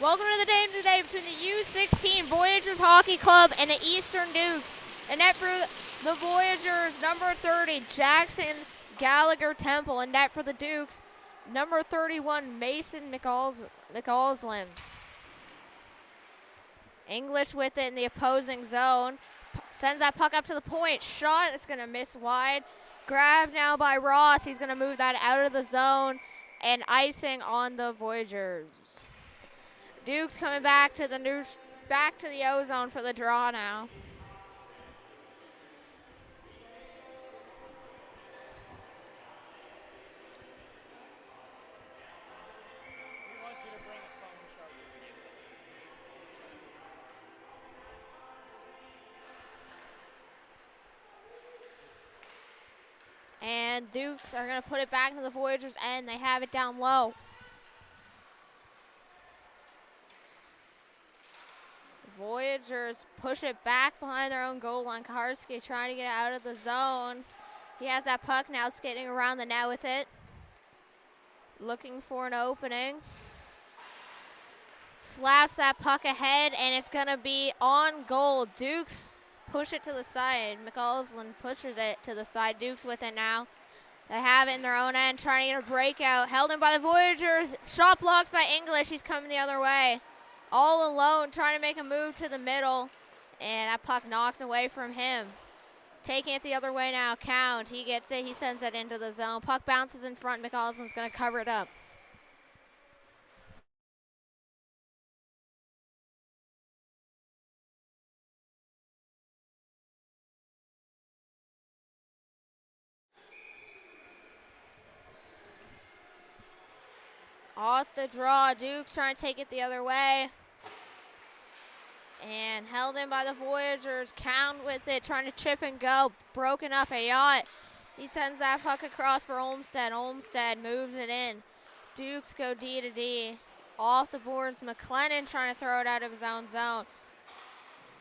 Welcome to the game today between the U16 Voyageurs Hockey Club and the Eastern Dukes. And net for the Voyageurs, number 30, Jackson Gallagher Temple. And net for the Dukes, number 31, Mason McAuslin. English with it in the opposing zone. Sends that puck up to the point. Shot, it's going to miss wide. Grabbed now by Ross. He's going to move that out of the zone. And icing on the Voyageurs. Dukes coming back to the O-zone for the draw now. And Dukes are going to put it back into the Voyageurs' end. They have it down low. Voyageurs push it back behind their own goal line. Kaharski trying to get out of the zone. He has that puck now, skating around the net with it. Looking for an opening. Slaps that puck ahead, and it's going to be on goal. Dukes push it to the side. McAuslin pushes it to the side. Dukes with it now. They have it in their own end, trying to get a breakout. Held in by the Voyageurs. Shot blocked by English. He's coming the other way. All alone, trying to make a move to the middle. And that puck knocked away from him. Taking it the other way now. Count. He gets it. He sends it into the zone. Puck bounces in front. McAuslin's going to cover it up. Off the draw. Dukes trying to take it the other way. And held in by the Voyageurs. Count with it, trying to chip and go. Broken up a yacht. He sends that puck across for Olmstead. Olmstead moves it in. Dukes go D to D. Off the boards, McLennan trying to throw it out of his own zone.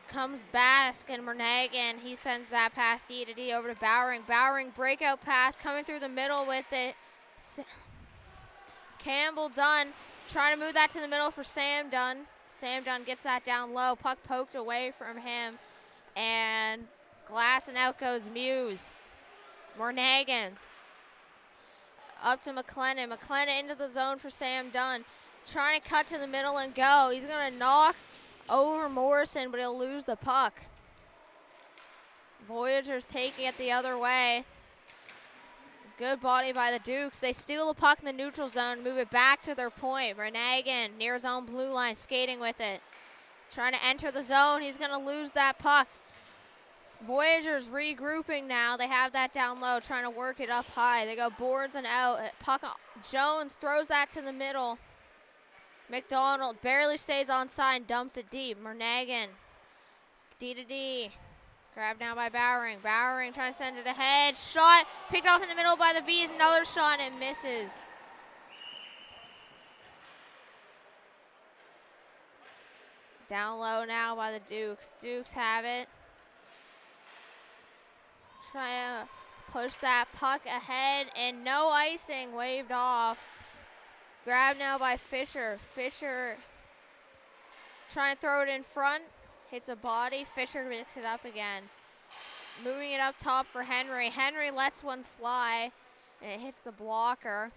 Comes Bask and Mernaghan. He sends that pass D to D over to Bowering. Bowering breakout pass coming through the middle with it. Campbell Dunn trying to move that to the middle for Sam Dunn. Sam Dunn gets that down low. Puck poked away from him. And glass and out goes Muse. Mernaghan up to McLennan. McLennan into the zone for Sam Dunn. Trying to cut to the middle and go. He's going to knock over Morrison, but he'll lose the puck. Voyageurs taking it the other way. Good body by the Dukes. They steal the puck in the neutral zone, move it back to their point. Mernaghan near his own blue line, skating with it. Trying to enter the zone. He's going to lose that puck. Voyageurs regrouping now. They have that down low, trying to work it up high. They go boards and out. Puck. Jones throws that to the middle. McDonald barely stays on side, dumps it deep. Mernaghan, D to D. Grabbed now by Bowering. Bowering trying to send it ahead. Shot picked off in the middle by the V's. Another shot and it misses. Down low now by the Dukes. Dukes have it. Trying to push that puck ahead and no icing, waved off. Grabbed now by Fisher. Fisher trying to throw it in front. Hits a body. Fisher picks it up again. Moving it up top for Henry. Henry lets one fly, and it hits the blocker.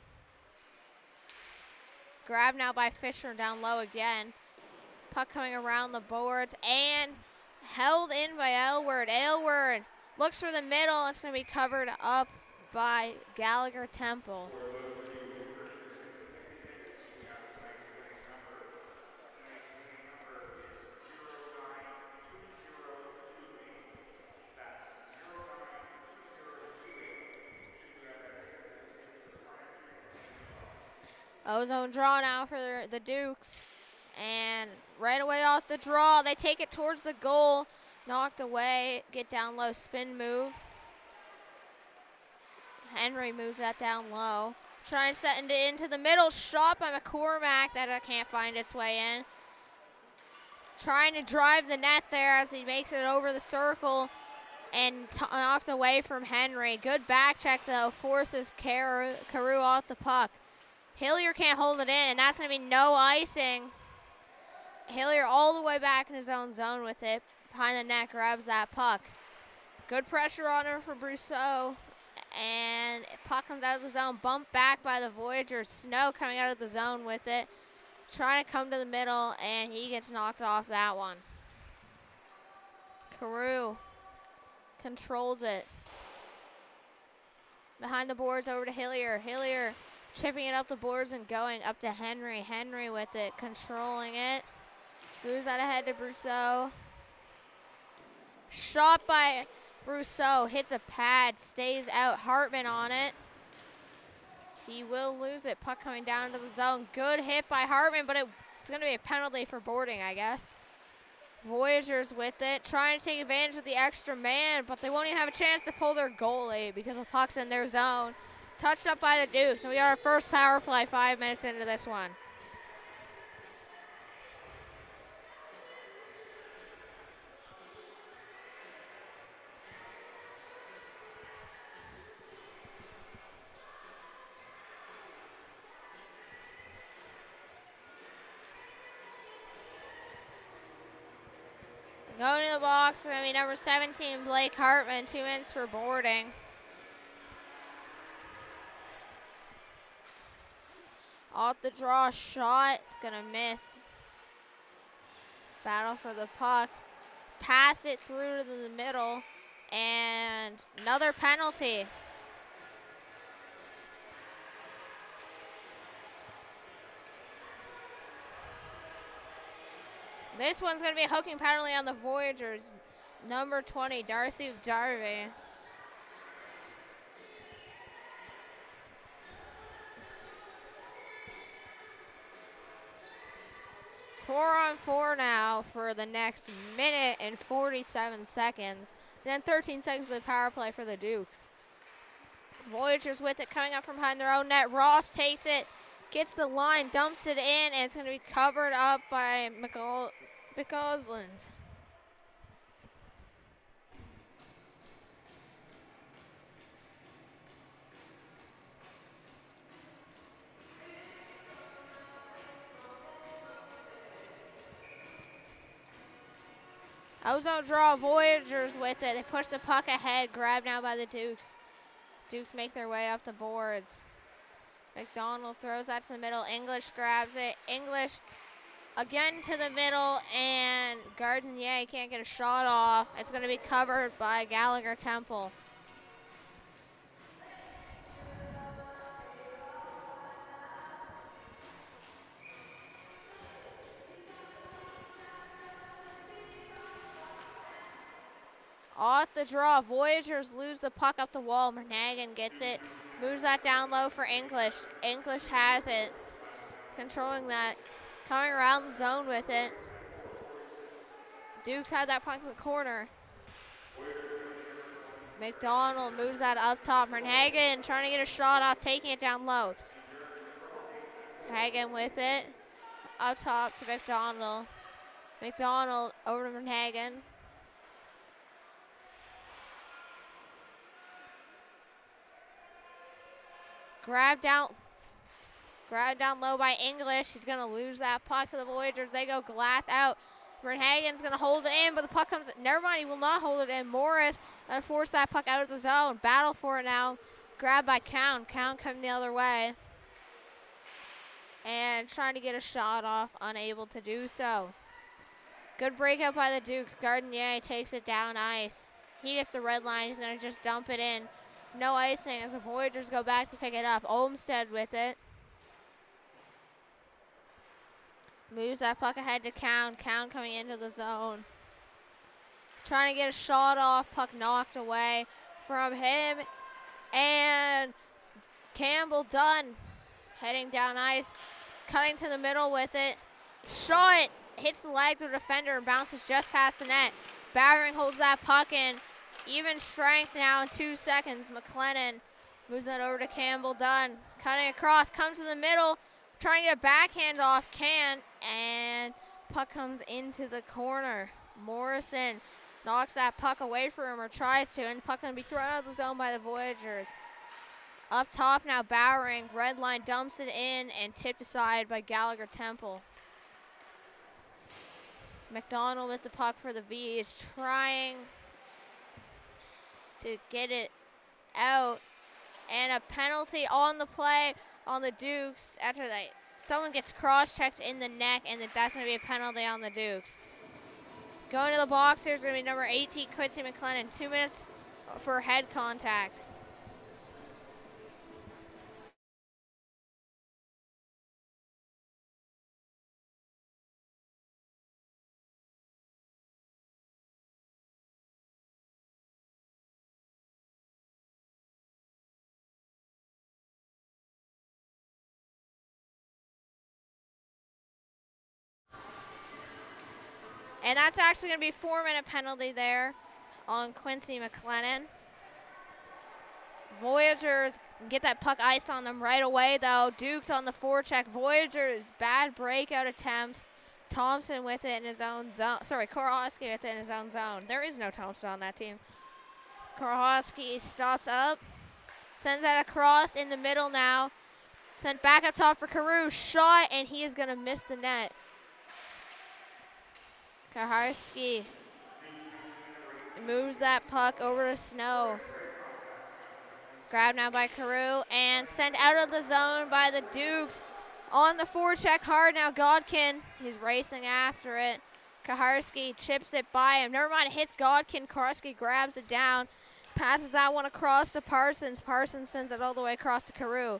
Grabbed now by Fisher down low again. Puck coming around the boards, and held in by Aylward. Aylward looks for the middle. It's going to be covered up by Gallagher Temple. O-zone draw now for the Dukes. And right away off the draw, they take it towards the goal. Knocked away, get down low, spin move. Henry moves that down low. Trying to send it into the middle. Shot by McCormack that can't find its way in. Trying to drive the net there as he makes it over the circle. And knocked away from Henry. Good back check though, forces Carew off the puck. Hillier can't hold it in, and that's going to be no icing Hillier all the way back in his own zone with it. Behind the net, grabs that puck. Good pressure on her for Brousseau. And puck comes out of the zone, bumped back by the Voyageurs. Snow coming out of the zone with it. Trying to come to the middle, and he gets knocked off that one. Carew controls it. Behind the boards over to Hillier. Hillier chipping it up the boards and going up to Henry. Henry with it, controlling it. Moves that ahead to Brousseau. Shot by Brousseau, hits a pad, stays out. Hartman on it. He will lose it. Puck coming down into the zone. Good hit by Hartman, but it's going to be a penalty for boarding, I guess. Voyageurs with it, trying to take advantage of the extra man, but they won't even have a chance to pull their goalie because the puck's in their zone. Touched up by the Dukes, and we got our first power play 5 minutes into this one. Going to the box, going to be number 17, Blake Hartman, 2 minutes for boarding. Off the draw shot, it's going to miss. Battle for the puck. Pass it through to the middle, and another penalty. This one's going to be a hooking penalty on the Voyageurs. Number 20, Darcy Darby. Four on four now for the next minute and 47 seconds. Then 13 seconds of the power play for the Dukes. Voyageurs with it, coming up from behind their own net. Ross takes it, gets the line, dumps it in, and it's going to be covered up by McCausland. Ozone draw, Voyageurs with it. They push the puck ahead, grabbed now by the Dukes. Dukes make their way up the boards. McDonald throws that to the middle. English grabs it. English again to the middle, and Gardinier can't get a shot off. It's going to be covered by Gallagher Temple. Off the draw, Voyageurs lose the puck up the wall. Mernaghan gets it, moves that down low for English. English has it, controlling that, coming around the zone with it. Dukes have that puck in the corner. McDonald moves that up top. Mernaghan trying to get a shot off, taking it down low. Hagen with it, up top to McDonald. McDonald over to Mernaghan. Grab down low by English. He's going to lose that puck to the Voyageurs. They go glass out. Mernaghan's going to hold it in, but the puck comes. Never mind, he will not hold it in. Morris going to force that puck out of the zone. Battle for it now. Grabbed by Count. Count coming the other way. And trying to get a shot off, unable to do so. Good breakout by the Dukes. Gardinier takes it down ice. He gets the red line. He's going to just dump it in. No icing as the Voyageurs go back to pick it up. Olmsted with it. Moves that puck ahead to Count. Count coming into the zone. Trying to get a shot off. Puck knocked away from him. And Campbell Dunn heading down ice. Cutting to the middle with it. Shot. Hits the legs of the defender and bounces just past the net. Bowering holds that puck in. Even strength now in 2 seconds. McLennan moves it over to Campbell Dunn. Cutting across, comes to the middle, trying to get a backhand off, and puck comes into the corner. Morrison knocks that puck away from him, or tries to, and the puck going to be thrown out of the zone by the Voyageurs. Up top now, Bowering. Red line dumps it in and tipped aside by Gallagher Temple. McDonald with the puck for the V is trying to get it out. And a penalty on the play on the Dukes after someone gets cross-checked in the neck, and that's going to be a penalty on the Dukes. Going to the box here is going to be number 18, Quincy McLennan. 2 minutes for head contact. And that's actually going to be a 4-minute penalty there on Quincy McLennan. Voyageurs get that puck iced on them right away, though. Dukes on the forecheck. Voyageurs, bad breakout attempt. Thompson with it in his own zone. Sorry, Korowski with it in his own zone. There is no Thompson on that team. Korowski stops up. Sends that across in the middle now. Sent back up top for Carew. Shot, and he is going to miss the net. Kaharski moves that puck over to Snow. Grabbed now by Carew and sent out of the zone by the Dukes. On the forecheck hard now, Godkin. He's racing after it. Kaharski chips it by him. Never mind, it hits Godkin. Kaharski grabs it down. Passes that one across to Parsons. Parsons sends it all the way across to Carew.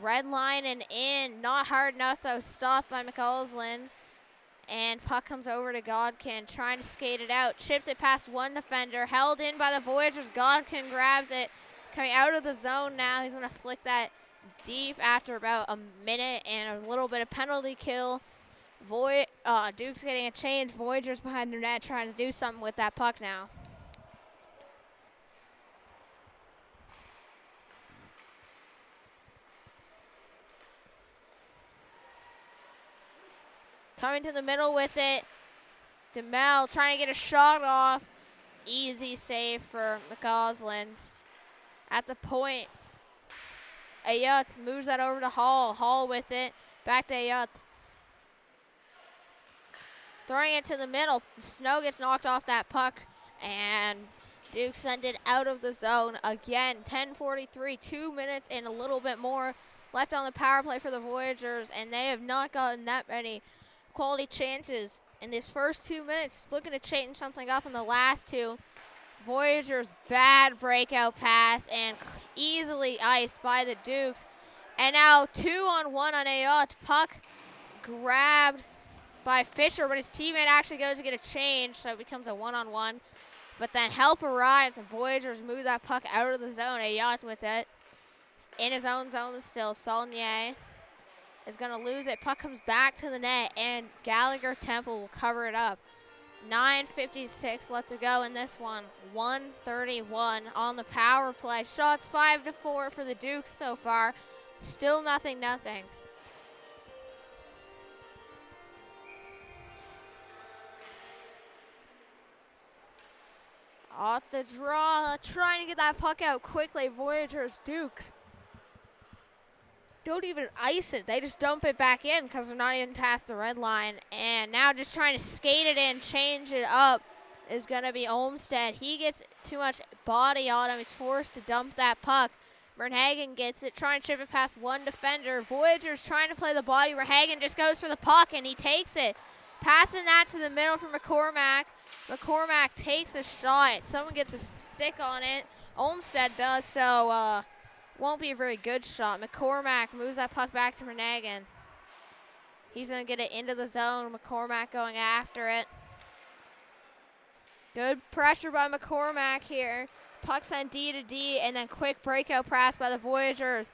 Red line and in. Not hard enough, though. Stopped by McCausland. And puck comes over to Godkin, trying to skate it out. Chips it past one defender. Held in by the Voyageurs. Godkin grabs it. Coming out of the zone now. He's going to flick that deep after about a minute and a little bit of penalty kill. Duke's getting a change. Voyageurs behind their net trying to do something with that puck now. Coming to the middle with it. DeMel trying to get a shot off. Easy save for McCausland. At the point, Ayut moves that over to Hall. Hall with it. Back to Ayut. Throwing it to the middle. Snow gets knocked off that puck. And Duke sent it out of the zone again. 10:43, 2 minutes and a little bit more left on the power play for the Voyageurs. And they have not gotten that many quality chances in this first 2 minutes. Looking to change something up in the last two. Voyageurs, bad breakout pass and easily iced by the Dukes. And now 2-on-1 on Ayot. Puck grabbed by Fisher, but his teammate actually goes to get a change, so it becomes a 1-on-1. But then help arrives, and Voyageurs move that puck out of the zone. Ayot with it. In his own zone still. Saulnier is going to lose it. Puck comes back to the net, and Gallagher Temple will cover it up. 9:56 left to go in this one. 1:31 on the power play. Shots 5-4 for the Dukes so far. Still nothing. Off the draw, trying to get that puck out quickly. Voyageurs, Dukes don't even ice it. They just dump it back in because they're not even past the red line. And now just trying to skate it in, change it up is going to be Olmstead. He gets too much body on him. He's forced to dump that puck. Verhagen gets it, trying to chip it past one defender. Voyageurs trying to play the body. Verhagen just goes for the puck, and he takes it. Passing that to the middle for McCormack. McCormack takes a shot. Someone gets a stick on it. Olmstead does, so won't be a very good shot. McCormack moves that puck back to Verhagen. He's going to get it into the zone. McCormack going after it. Good pressure by McCormack here. Puck's on D to D, and then quick breakout pass by the Voyageurs.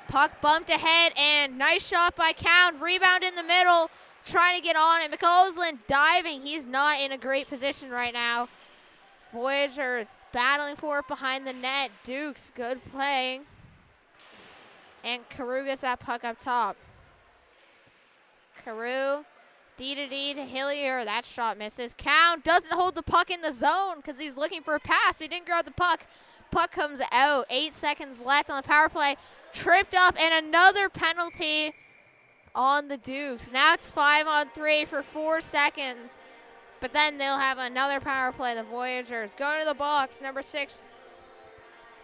Puck bumped ahead, and nice shot by Count. Rebound in the middle, trying to get on it. McCausland diving. He's not in a great position right now. Voyageurs battling for it behind the net. Dukes, good play. And Carew gets that puck up top. Carew, D to D to Hillier. That shot misses. Count doesn't hold the puck in the zone because he was looking for a pass. He didn't grab the puck. Puck comes out. 8 seconds left on the power play. Tripped up, and another penalty on the Dukes. Now it's 5-on-3 for 4 seconds. But then they'll have another power play. The Voyageurs going to the box. Number 6,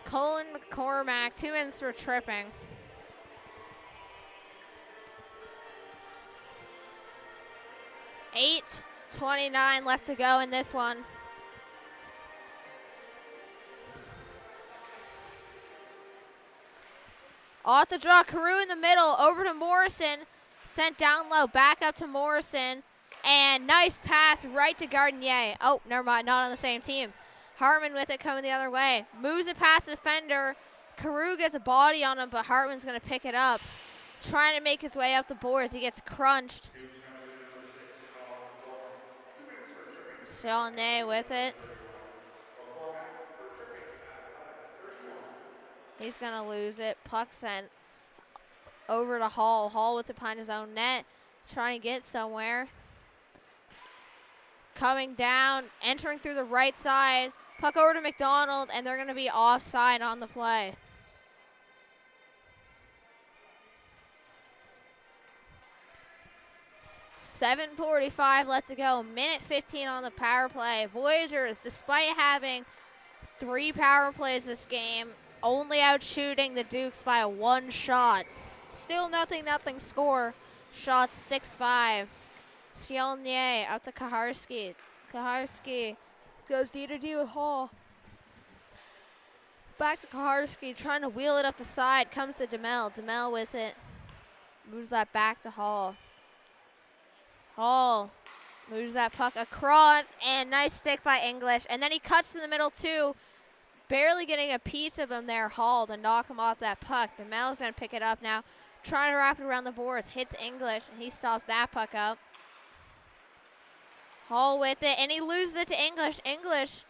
Colin McCormack. 2 minutes for tripping. $8:29 left to go in this one. Off the draw, Carew in the middle, over to Morrison. Sent down low, back up to Morrison. And nice pass right to Gardinier. Oh, never mind, not on the same team. Hartman with it coming the other way. Moves it past the defender. Carew gets a body on him, but Hartman's going to pick it up. Trying to make his way up the boards. He gets crunched. Chalonnet with it. He's going to lose it. Puck sent over to Hall. Hall with it behind his own net. Trying to get somewhere. Coming down, entering through the right side. Puck over to McDonald, and they're going to be offside on the play. $7:45 left to go. Minute 15 on the power play. Voyageurs, despite having 3 power plays this game, only outshooting the Dukes by 1 shot. Still nothing score. Shots 6-5. Skelnier out to Kaharski. Kaharski goes D to D with Hall. Back to Kaharski, trying to wheel it up the side. Comes to DeMel. DeMel with it. Moves that back to Hall. Hall moves that puck across, and nice stick by English. And then he cuts to the middle too. Barely getting a piece of him there, Hall, to knock him off that puck. DeMel's going to pick it up now. Trying to wrap it around the boards. Hits English, and he stops that puck up. Hall with it, and he loses it to English. English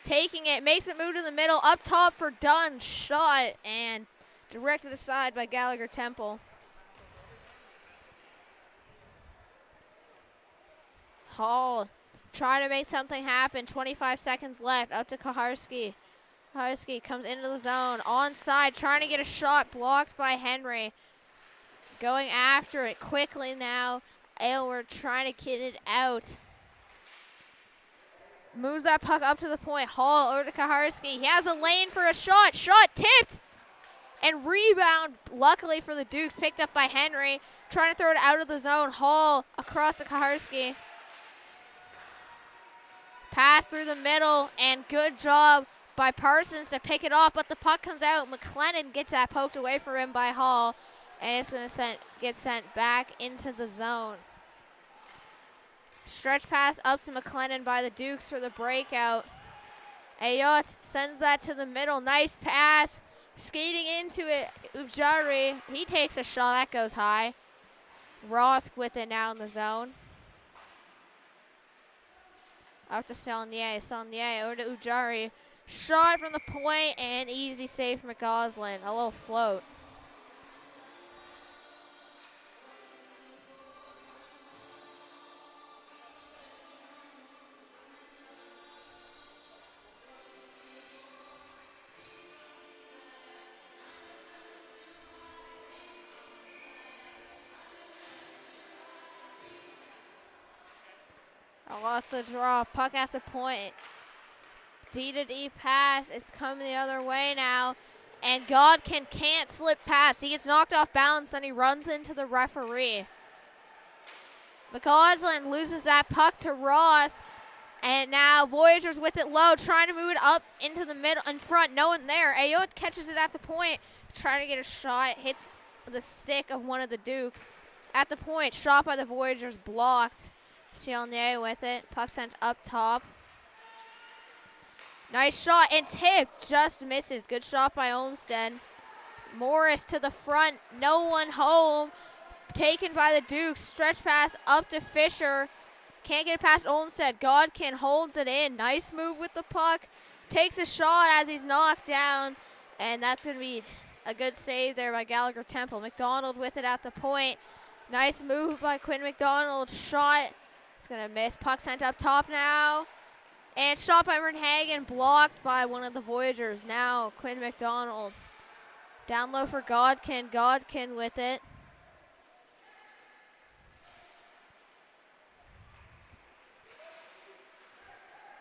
taking it, makes it move to the middle. Up top for Dunn. Shot, and directed aside by Gallagher Temple. Hall trying to make something happen. 25 seconds left. Up to Kaharski. Kaharski comes into the zone. Onside, trying to get a shot. Blocked by Henry. Going after it quickly now. Aylward trying to get it out. Moves that puck up to the point. Hall over to Kaharski. He has a lane for a shot. Shot tipped. And rebound, luckily for the Dukes, picked up by Henry. Trying to throw it out of the zone. Hall across to Kaharski. Pass through the middle, and good job by Parsons to pick it off, but the puck comes out. McLennan gets that poked away from him by Hall, and it's going to get sent back into the zone. Stretch pass up to McLennan by the Dukes for the breakout. Ayot sends that to the middle. Nice pass. Skating into it, Ujari. He takes a shot. That goes high. Rosk with it now in the zone. Up to Saulnier. Saulnier over to Ujari. Shot from the point, and easy save from McGoslin. A little float. Off the draw, puck at the point. D to D pass, it's coming the other way now. And Godkin can't slip past. He gets knocked off balance, then he runs into the referee. McCausland loses that puck to Ross. And now Voyageurs with it low, trying to move it up into the middle, in front, no one there. Ayot catches it at the point, trying to get a shot, hits the stick of one of the Dukes. At the point, shot by the Voyageurs, blocked. Chalonnet with it. Puck sent up top. Nice shot and tipped. Just misses. Good shot by Olmsted. Morris to the front. No one home. Taken by the Dukes. Stretch pass up to Fisher. Can't get it past Olmsted. Godkin holds it in. Nice move with the puck. Takes a shot as he's knocked down. And that's going to be a good save there by Gallagher Temple. McDonald with it at the point. Nice move by Quinn McDonald. Shot. It's going to miss. Puck sent up top now. And shot by Bernhagen, blocked by one of the Voyageurs. Now Quinn McDonald. Down low for Godkin. Godkin with it.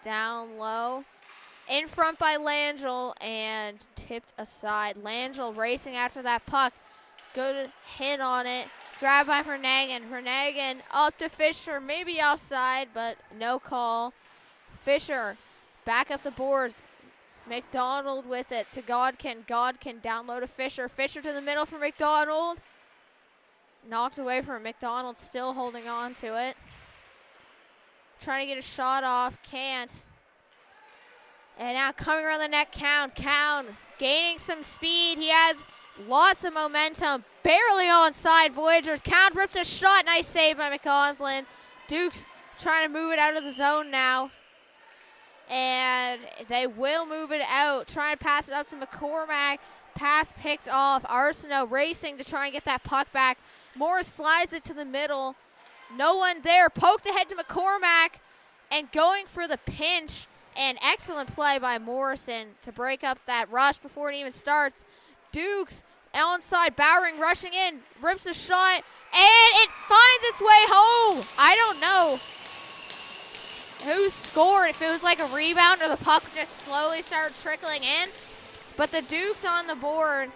down low. In front by Langell and tipped aside. Langell racing after that puck. Good hit on it. Grabbed by Hernagin. Hernagin up to Fisher. Maybe offside, but no call. Fisher back up the boards. McDonald with it to Godkin. Godkin down low to Fisher. Fisher to the middle for McDonald. Knocked away from McDonald, still holding on to it. Trying to get a shot off. Can't. And now coming around the net, Cowan. Cowan gaining some speed. He has lots of momentum. Barely onside, Voyageurs. Cowan rips a shot. Nice save by McCausland. Dukes trying to move it out of the zone now. And they will move it out. Trying to pass it up to McCormack. Pass picked off. Arsenault racing to try and get that puck back. Morris slides it to the middle. No one there. Poked ahead to McCormack. And going for the pinch. An excellent play by Morrison to break up that rush before it even starts. Dukes onside, Bowering rushing in, rips a shot, and it finds its way home. I don't know who scored, if it was like a rebound or the puck just slowly started trickling in, but the Dukes on the board.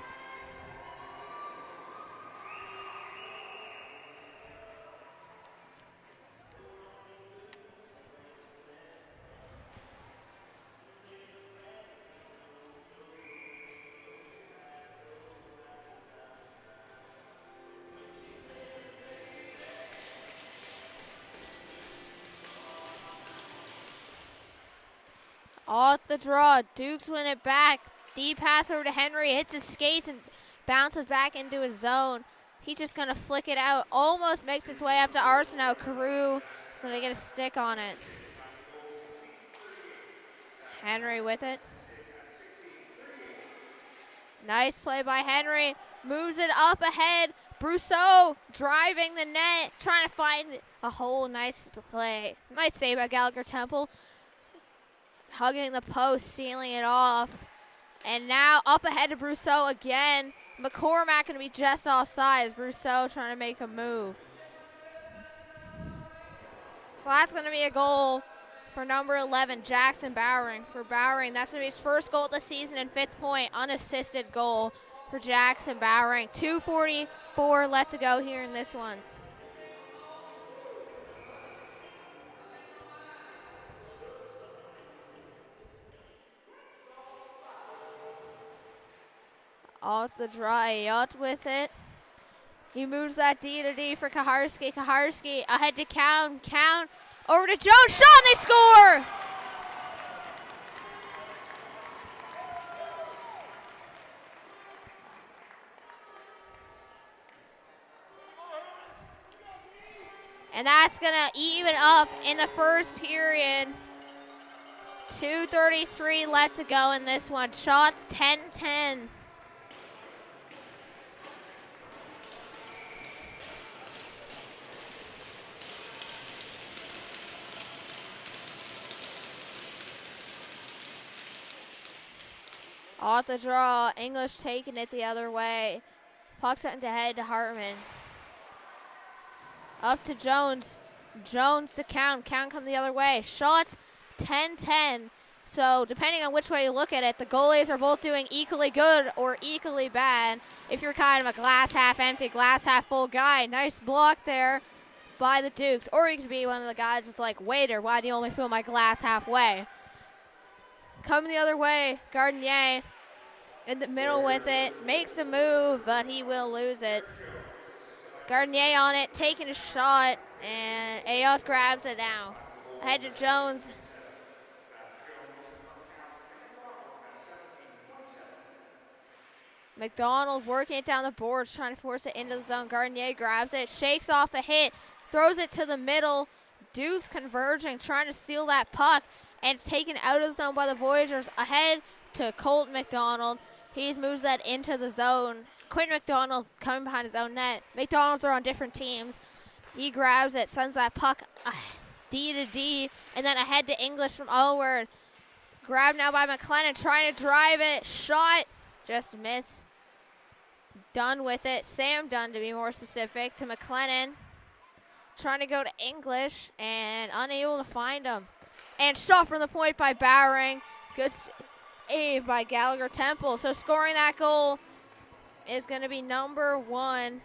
Off the draw, Dukes win it back. Deep pass over to Henry, hits his skates and bounces back into his zone. He's just going to flick it out. Almost makes its way up to Arsenault. Carew, so they get a stick on it. Henry with it. Nice play by Henry. Moves it up ahead. Brousseau driving the net, trying to find a hole. Nice play. Nice save by Gallagher Temple. Hugging the post, sealing it off. And now up ahead to Brousseau again. McCormack going to be just offside as Brousseau trying to make a move. So that's going to be a goal for number 11, Jackson Bowering. For Bowering, that's going to be his first goal of the season and 5th point, unassisted goal for Jackson Bowering. 2:44 left to go here in this one. Off the draw, Yacht with it. He moves that D to D for Kaharski. Kaharski ahead to Cowan. Cowan over to Jones. Shot, and they score! And that's going to even up in the first period. 2:33 left to go in this one. Shots 10-10. Off the draw, English taking it the other way. Puck sent to head to Hartman. Up to Jones. Jones to Cowan. Cowan come the other way. Shots 10-10. So depending on which way you look at it, the goalies are both doing equally good or equally bad. If you're kind of a glass half empty, glass half full guy, nice block there by the Dukes. Or you could be one of the guys that's like, waiter, why do you only fill my glass halfway? Coming the other way, Gardinier in the middle with it. Makes a move, but he will lose it. Gardinier on it, taking a shot, and Ayotte grabs it now. Ahead to Jones. McDonald working it down the boards, trying to force it into the zone. Gardinier grabs it, shakes off a hit, throws it to the middle. Dukes converging, trying to steal that puck. And it's taken out of the zone by the Voyageurs. Ahead to Colton McDonald. He moves that into the zone. Quentin McDonald coming behind his own net. McDonald's are on different teams. He grabs it, sends that puck D to D, and then ahead to English from Allward. Grabbed now by McLennan, trying to drive it. Shot, just miss. Dunn with it. Sam Dunn, to be more specific, to McLennan. Trying to go to English and unable to find him. and shot from the point by Bowering. Good save by Gallagher Temple. So scoring that goal is going to be number 1,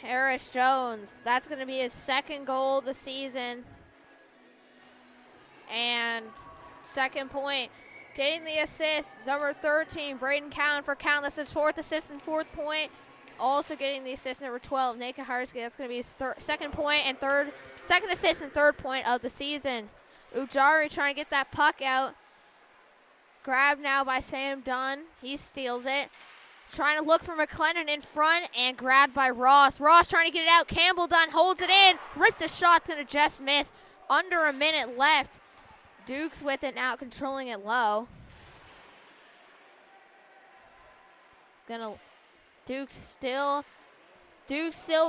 Harris Jones. That's going to be his second goal of the season. And second point. Getting the assist, number 13, Braden Cowan for Cowan. That's his 4th assist and 4th point. Also getting the assist, number 12, Nate Kaharski. That's going to be his second point and second assist and 3rd point of the season. Ujari trying to get that puck out. Grabbed now by Sam Dunn. He steals it. Trying to look for McLennan in front and grabbed by Ross. Ross trying to get it out. Campbell Dunn holds it in. Rips a shot, going to just miss. Under a minute left. Dukes with it now, controlling it low. Dukes still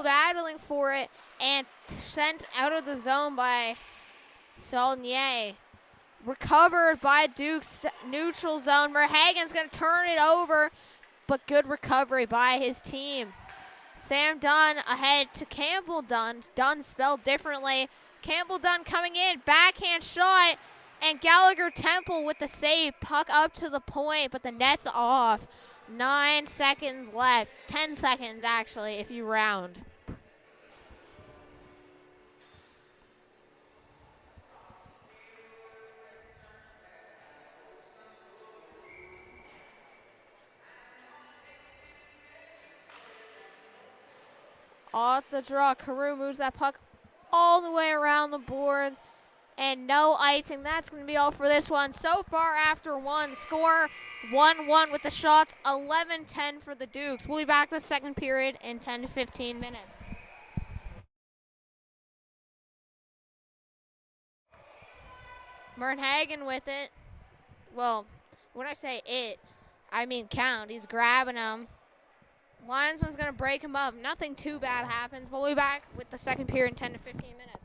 battling for it and sent out of the zone by Saulnier. Recovered by Dukes neutral zone. Merhagen's going to turn it over, but good recovery by his team. Sam Dunn ahead to Campbell Dunn. Dunn spelled differently. Campbell Dunn coming in, backhand shot. And Gallagher Temple with the save. Puck up to the point, but the net's off. 9 seconds left. 10 seconds, actually, if you round. Off the draw, Carew moves that puck all the way around the boards. And no icing. That's going to be all for this one. So far after one, score 1-1 with the shots, 11-10 for the Dukes. We'll be back the second period in 10 to 15 minutes. Mernhagen with it. Well, when I say it, I mean count. He's grabbing him. Linesman's going to break him up. Nothing too bad happens. We'll be back with the second period in 10 to 15 minutes.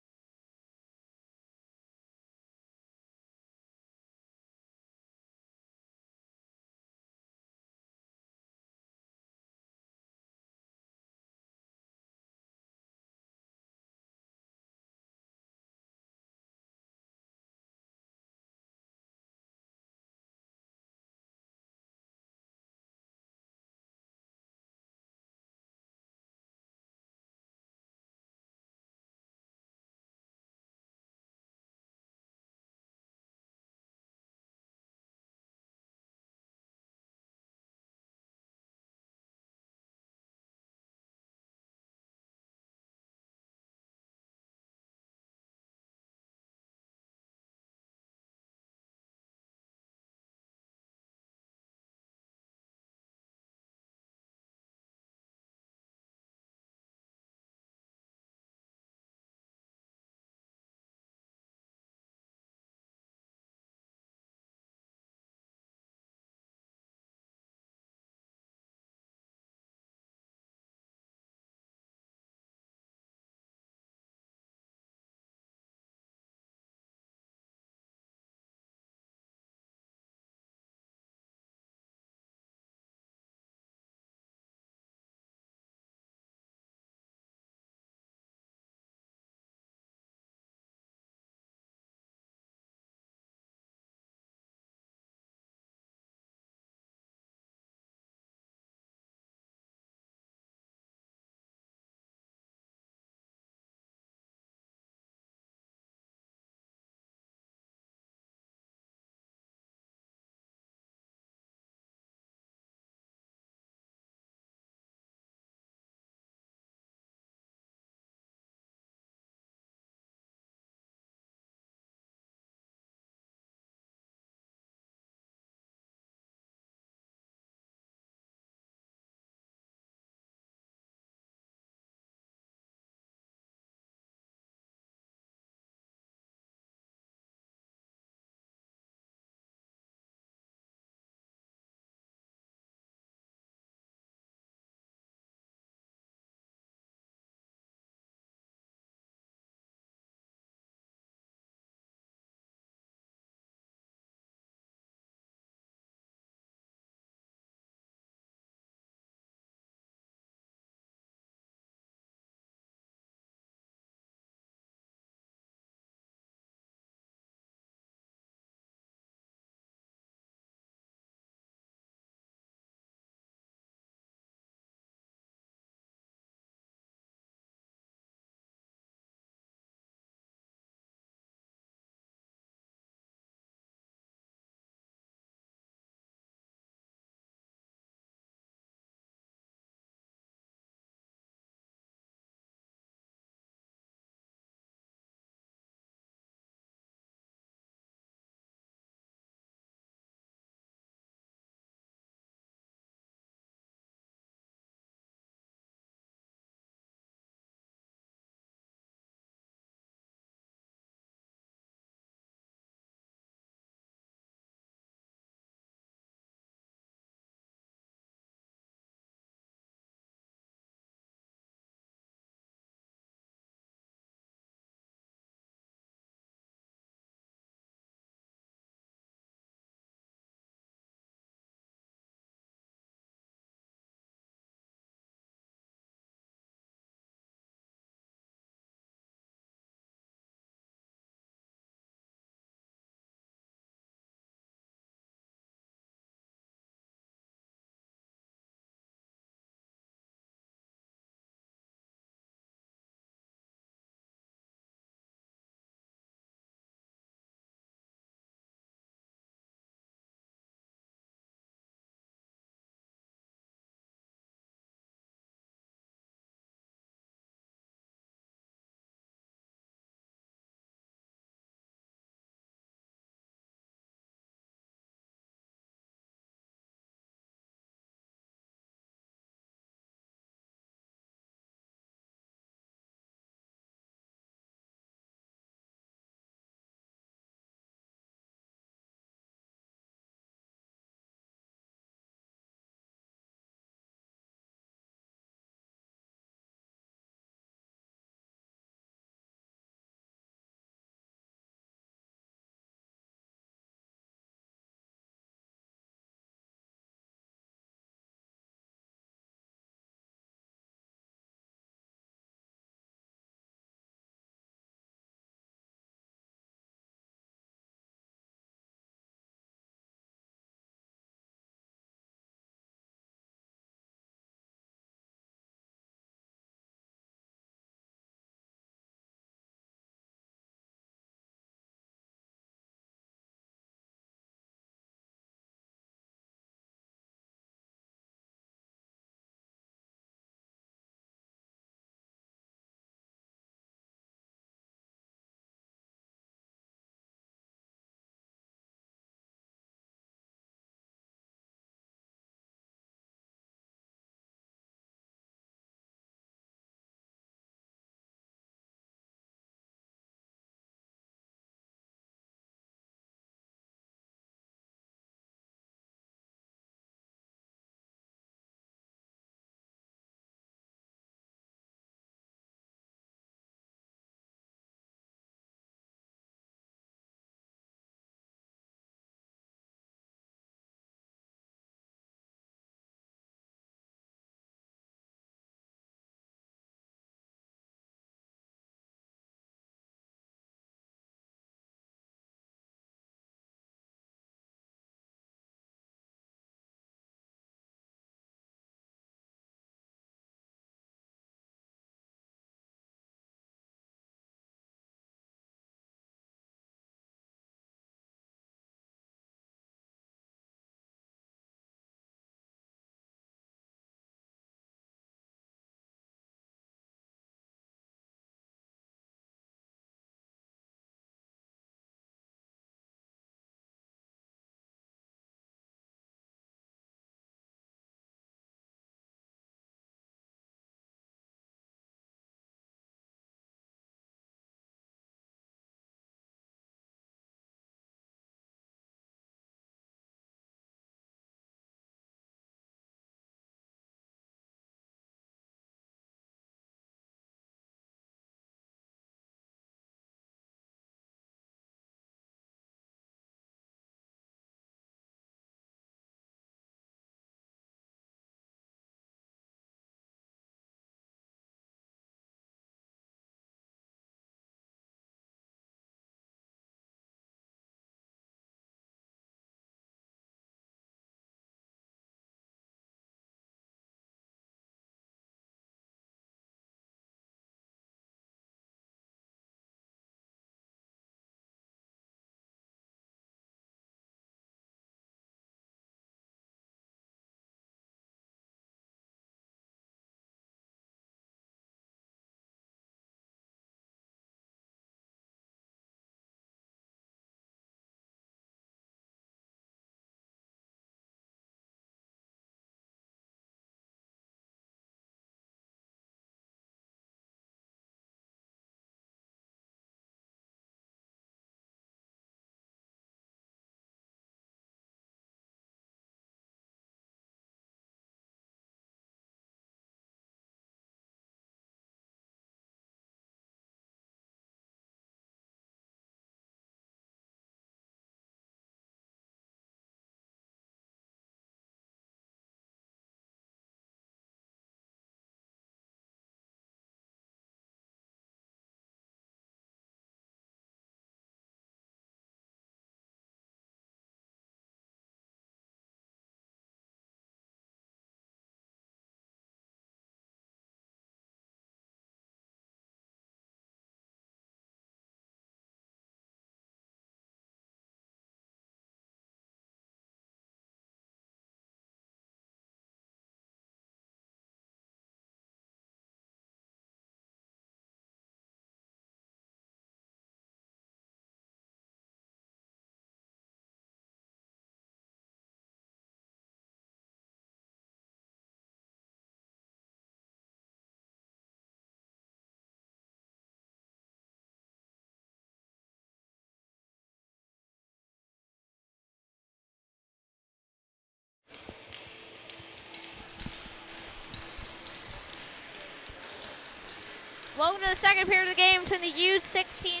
Welcome to the second period of the game between the U16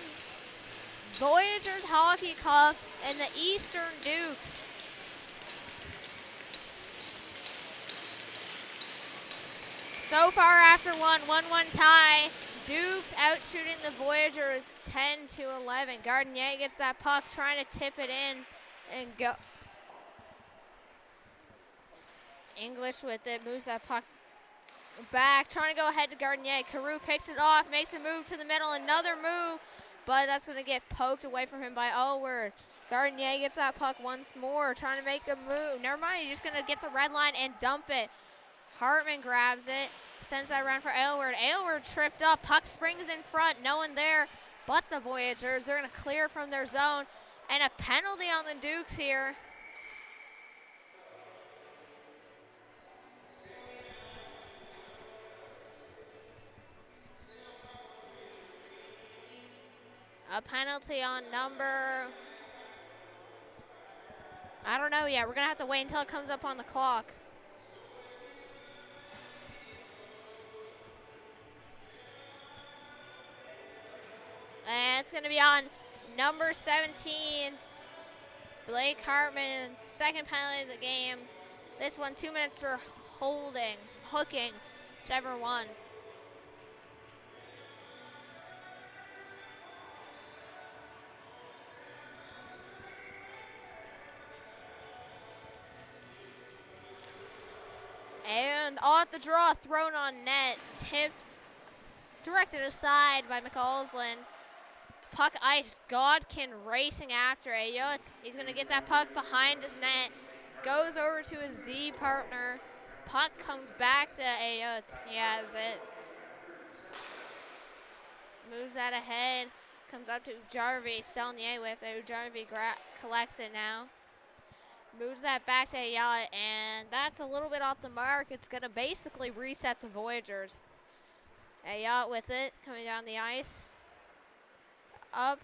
Voyageurs Hockey Club and the Eastern Dukes. So far after 1-1 tie, Dukes out shooting the Voyageurs 10-11. Gardenier gets that puck, trying to tip it in and go. English with it, moves that puck back, trying to go ahead to Gardenier. Carew picks it off, makes a move to the middle, another move, but that's going to get poked away from him by Aylward. Gardenier gets that puck once more, trying to make a move. Never mind, he's just going to get the red line and dump it. Hartman grabs it, sends that around for Aylward. Aylward tripped up, puck springs in front, no one there but the Voyageurs. They're going to clear from their zone, and a penalty on the Dukes here. A penalty on number, I don't know yet. We're going to have to wait until it comes up on the clock. And it's going to be on number 17, Blake Hartman, second penalty of the game. This one, 2 minutes for holding, hooking, whichever one. And off the draw, thrown on net, tipped, directed aside by McCausland. Puck ice, Godkin racing after Ayut. He's going to get that puck behind his net, goes over to his Z partner. Puck comes back to Ayut. He has it. Moves that ahead, comes up to Jarvie, Selnier with it. Jarvie collects it now. Moves that back to Ayala, and that's a little bit off the mark. It's going to basically reset the Voyageurs. Ayala with it, coming down the ice. Up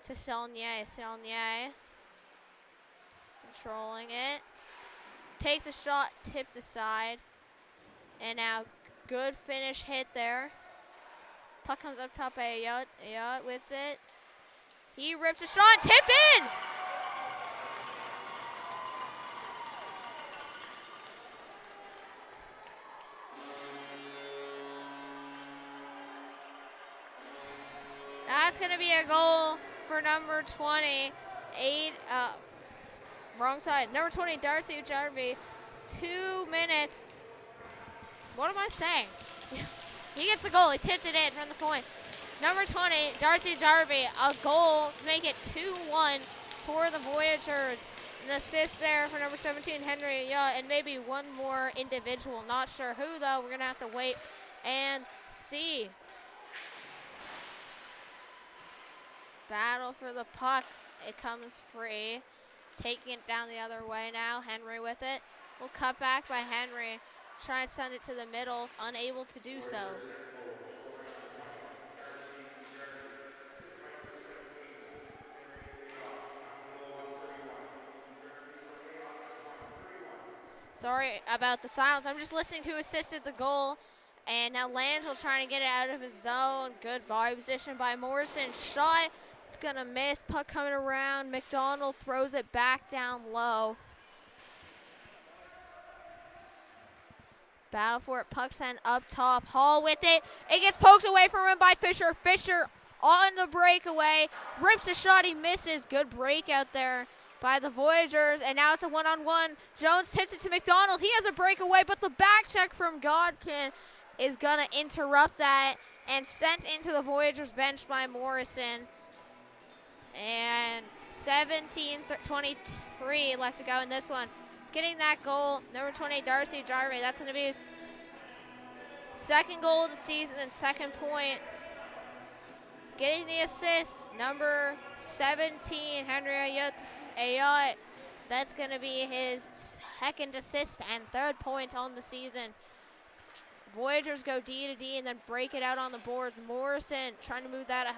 to Selnier. Selnier controlling it. Takes a shot, tipped aside. And now good finish hit there. Puck comes up top by Ayala. Ayala with it. He rips a shot, tipped in! That's going to be a goal for number 20. Wrong side. Number 20, Darcy Jarvie. 2 minutes. What am I saying? He gets the goal. He tipped it in from the point. Number 20, Darcy Jarvie. A goal to make it 2-1 for the Voyageurs. An assist there for number 17, Henry. And maybe one more individual. Not sure who, though. We're going to have to wait and see. Battle for the puck. It comes free. Taking it down the other way now. Henry with it. We'll cut back by Henry. Try to send it to the middle. Unable to do so. Sorry about the silence. I'm just listening to who assisted the goal. And now Langell trying to get it out of his zone. Good body position by Morrison. Shot. It's going to miss. Puck coming around. McDonald throws it back down low. Battle for it. Puck sent up top. Hall with it. It gets poked away from him by Fisher. Fisher on the breakaway. Rips a shot. He misses. Good break out there by the Voyageurs. And now it's a one-on-one. Jones tipped it to McDonald. He has a breakaway, but the back check from Godkin is going to interrupt that and sent into the Voyageurs bench by Morrison. And 17-23 left to go in this one. Getting that goal, number 20, Darcy Jarvie. That's going to be his second goal of the season and second point. Getting the assist, number 17, Henry Ayot. That's going to be his second assist and third point on the season. Voyageurs go D to D and then break it out on the boards. Morrison trying to move that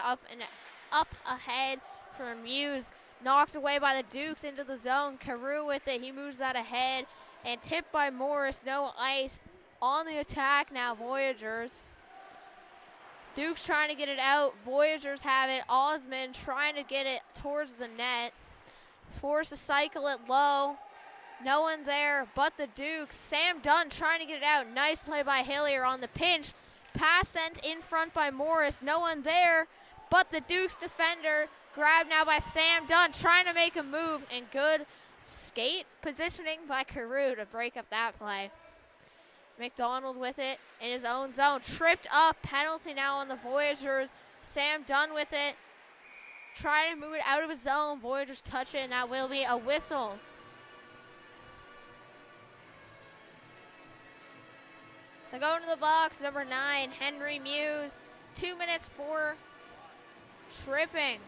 up ahead for Muse. Knocked away by the Dukes into the zone. Carew with it. He moves that ahead. And tipped by Morris. No ice on the attack now, Voyageurs. Duke's trying to get it out. Voyageurs have it. Osmond trying to get it towards the net. Forced to cycle it low. No one there but the Dukes. Sam Dunn trying to get it out. Nice play by Hillier on the pinch. Pass sent in front by Morris. No one there but the Dukes defender. Grabbed now by Sam Dunn trying to make a move. And good skate positioning by Carew to break up that play. McDonald with it in his own zone. Tripped up. Penalty now on the Voyageurs. Sam Dunn with it. Trying to move it out of his zone. Voyageurs touch it, and that will be a whistle. They go into the box, number 9, Henry Muse. 2 minutes for tripping.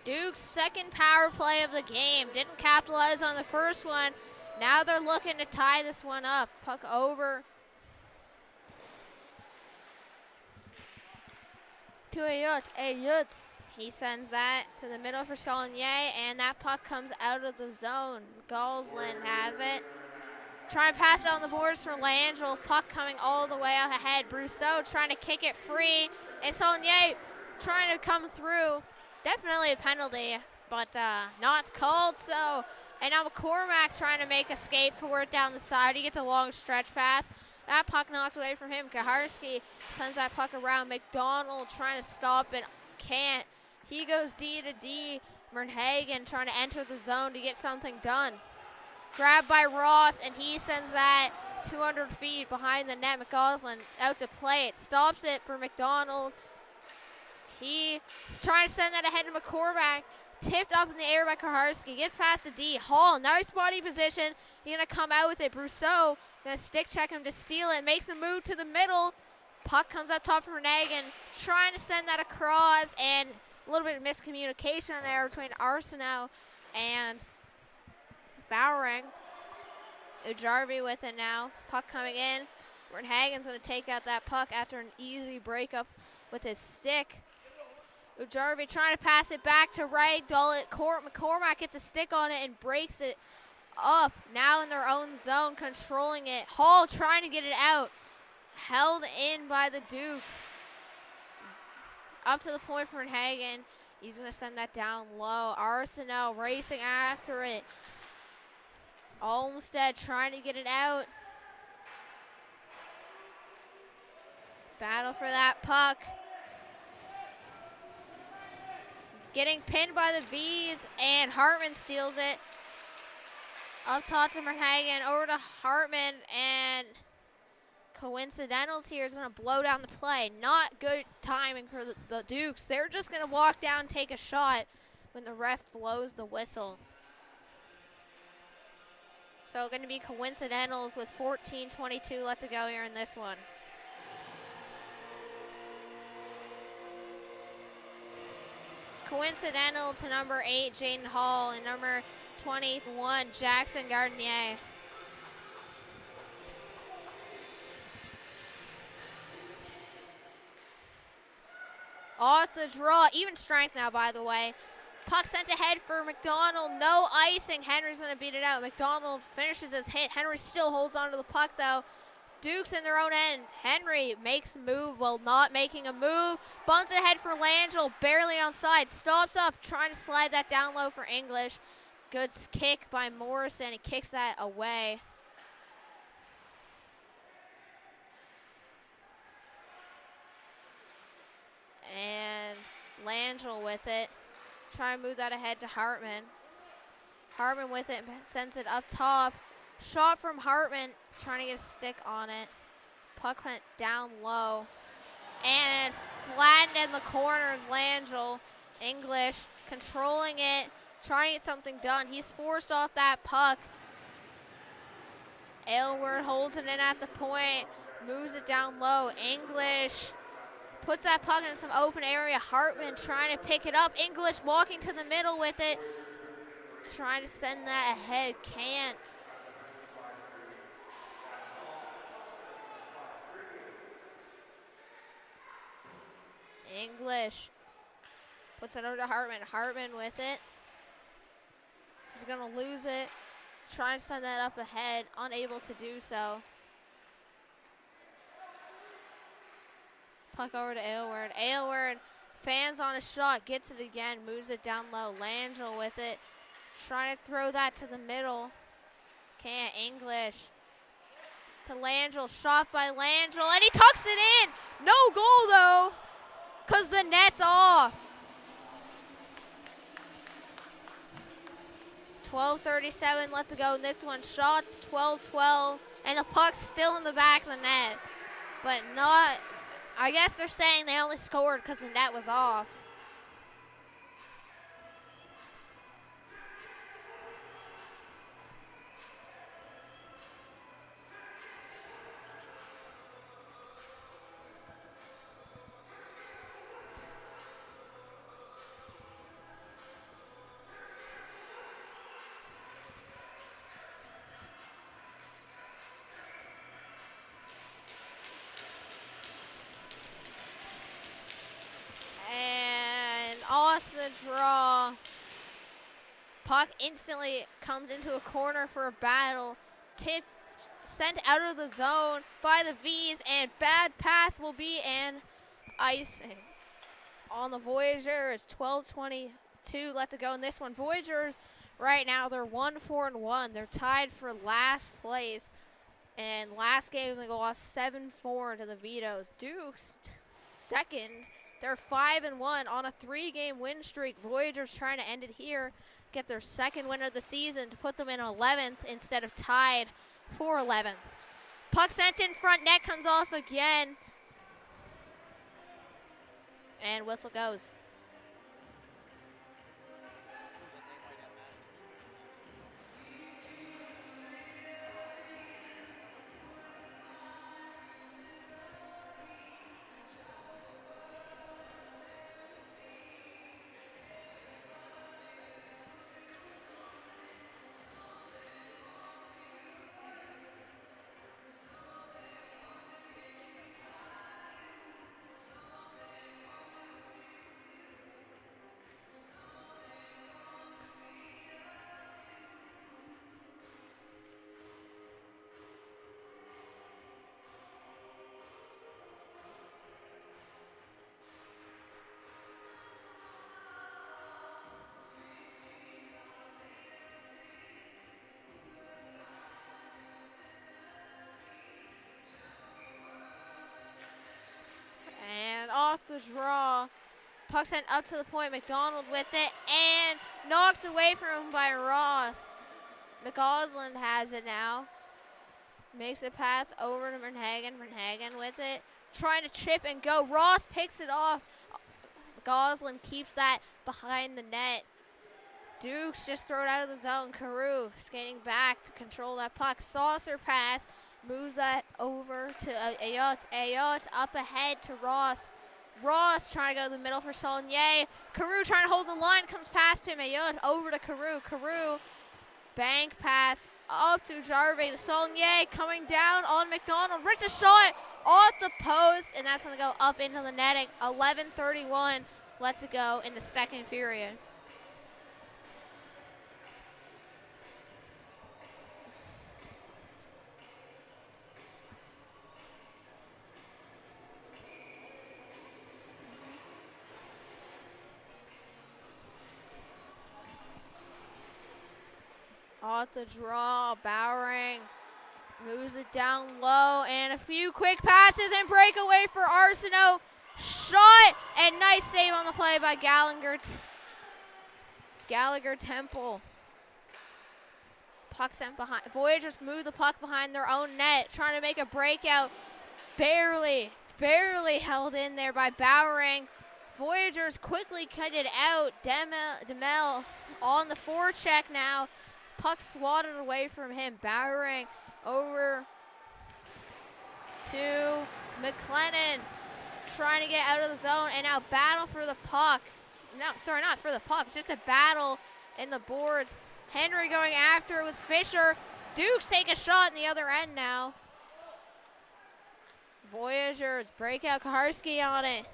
Duke's second power play of the game. Didn't capitalize on the first one. Now they're looking to tie this one up. Puck over to Ayut. He sends that to the middle for Saulnier, and that puck comes out of the zone. Goslin has it. Trying to pass it on the boards for Langell. Puck coming all the way up ahead. Brousseau trying to kick it free, and Saulnier trying to come through. Definitely a penalty, but not called. So, and now McCormack trying to make a skate for it down the side. He gets a long stretch pass. That puck knocked away from him. Kaharski sends that puck around. McDonald trying to stop it. Can't. He goes D to D. Mernhagen trying to enter the zone to get something done. Grabbed by Ross, and he sends that 200 feet behind the net. McGoslin out to play it. Stops it for McDonald. He's trying to send that ahead to McCormack. Tipped up in the air by Kaharski. Gets past the D. Hall, nice body position. He's going to come out with it. Brousseau going to stick check him to steal it. Makes a move to the middle. Puck comes up top from Renagan. Trying to send that across. And a little bit of miscommunication there between Arsenault and Bowering. Ujarvi with it now. Puck coming in. Renagan's going to take out that puck after an easy breakup with his stick. Ujarvi trying to pass it back to right. McCormack gets a stick on it and breaks it up. Now in their own zone, controlling it. Hall trying to get it out. Held in by the Dukes. Up to the point for Hagen. He's going to send that down low. Arsenault racing after it. Olmsted trying to get it out. Battle for that puck. Getting pinned by the V's, and Hartman steals it. Up top to Merhagen, over to Hartman, and coincidentals here is going to blow down the play. Not good timing for the Dukes. They're just going to walk down and take a shot when the ref blows the whistle. So going to be coincidentals with 14:22 left to go here in this one. Coincidental to number 8, Jaden Hall, and number 21, Jackson Gardenier. Off the draw, even strength now, by the way. Puck sent ahead for McDonald, no icing. Henry's going to beat it out. McDonald finishes his hit. Henry still holds onto the puck, though. Dukes in their own end. Henry makes a move while not making a move. Bumps it ahead for Langell, barely onside. Stops up, trying to slide that down low for English. Good kick by Morrison. He kicks that away. And Langell with it. Try and move that ahead to Hartman. Hartman with it, sends it up top. Shot from Hartman, trying to get a stick on it. Puck went down low. And flattened in the corners, Langell. English controlling it, trying to get something done. He's forced off that puck. Aylward holds it in at the point, moves it down low. English puts that puck in some open area. Hartman trying to pick it up. English walking to the middle with it. Trying to send that ahead, can't. English Puts it over to Hartman. Hartman with it. He's going to lose it. Trying to send that up ahead. Unable to do so. Puck over to Aylward. Aylward fans on a shot. Gets it again. Moves it down low. Langell with it. Trying to throw that to the middle. Can't. English. To Langell. Shot by Langell. And he tucks it in. No goal, though. Because the net's off. 12:37 left to go in this one. Shots 12-12. And the puck's still in the back of the net. But not, I guess they're saying they only scored because the net was off. Off the draw. Puck instantly comes into a corner for a battle. Tipped, sent out of the zone by the V's, and bad pass will be an icing on the Voyageurs. 12:22 left to go in this one. Voyageurs right now, they're 1-4-1. They're tied for last place. And last game they lost 7-4 to the Vitoes. Dukes second. They're 5-1 on a 3-game win streak. Voyageurs trying to end it here, get their second win of the season to put them in 11th instead of tied for 11th. Puck sent in front, net comes off again. And whistle goes. And off the draw. Puck sent up to the point. McDonald with it and knocked away from him by Ross. McCausland has it now. Makes a pass over to Verhagen. Verhagen with it. Trying to chip and go. Ross picks it off. McCausland keeps that behind the net. Dukes just throw it out of the zone. Carew skating back to control that puck. Saucer pass. Moves that over to Ayotte. Ayotte up ahead to Ross. Ross trying to go to the middle for Saulnier. Carew trying to hold the line. Comes past him. Ayotte over to Carew. Carew bank pass up to Jarve to Saulnier. Coming down on McDonald. Rips a shot off the post. And that's going to go up into the netting. 11:31 left to go in the second period. Off the draw, Bowering moves it down low, and a few quick passes and breakaway for Arsenault. Shot, and nice save on the play by Gallagher Temple. Puck sent behind. Voyageurs move the puck behind their own net, trying to make a breakout. Barely held in there by Bowering. Voyageurs quickly cut it out. Demel on the forecheck now. Puck swatted away from him. Bowering over to McLennan. Trying to get out of the zone and now battle for the puck. No, sorry, not for the puck. It's just a battle in the boards. Henry going after it with Fisher. Dukes take a shot in the other end now. Voyageurs break out Kaharski on it.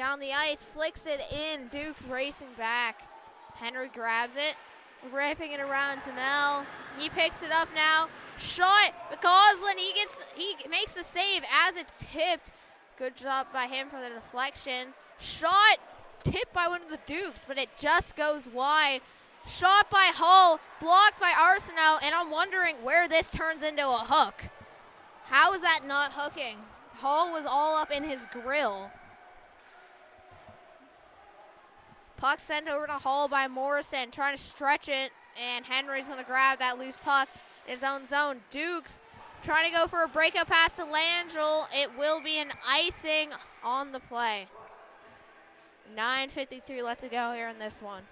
Down the ice, flicks it in. Dukes racing back. Henry grabs it, ripping it around to Mel. He picks it up now. Shot, McCausland, he makes the save as it's tipped. Good job by him for the deflection. Shot, tipped by one of the Dukes, but it just goes wide. Shot by Hull, blocked by Arsenault, and I'm wondering where this turns into a hook. How is that not hooking? Hull was all up in his grill. Puck sent over to Hull by Morrison, trying to stretch it, and Henry's going to grab that loose puck in his own zone. Dukes trying to go for a breakup pass to Langell. It will be an icing on the play. 9:53 left to go here in this one.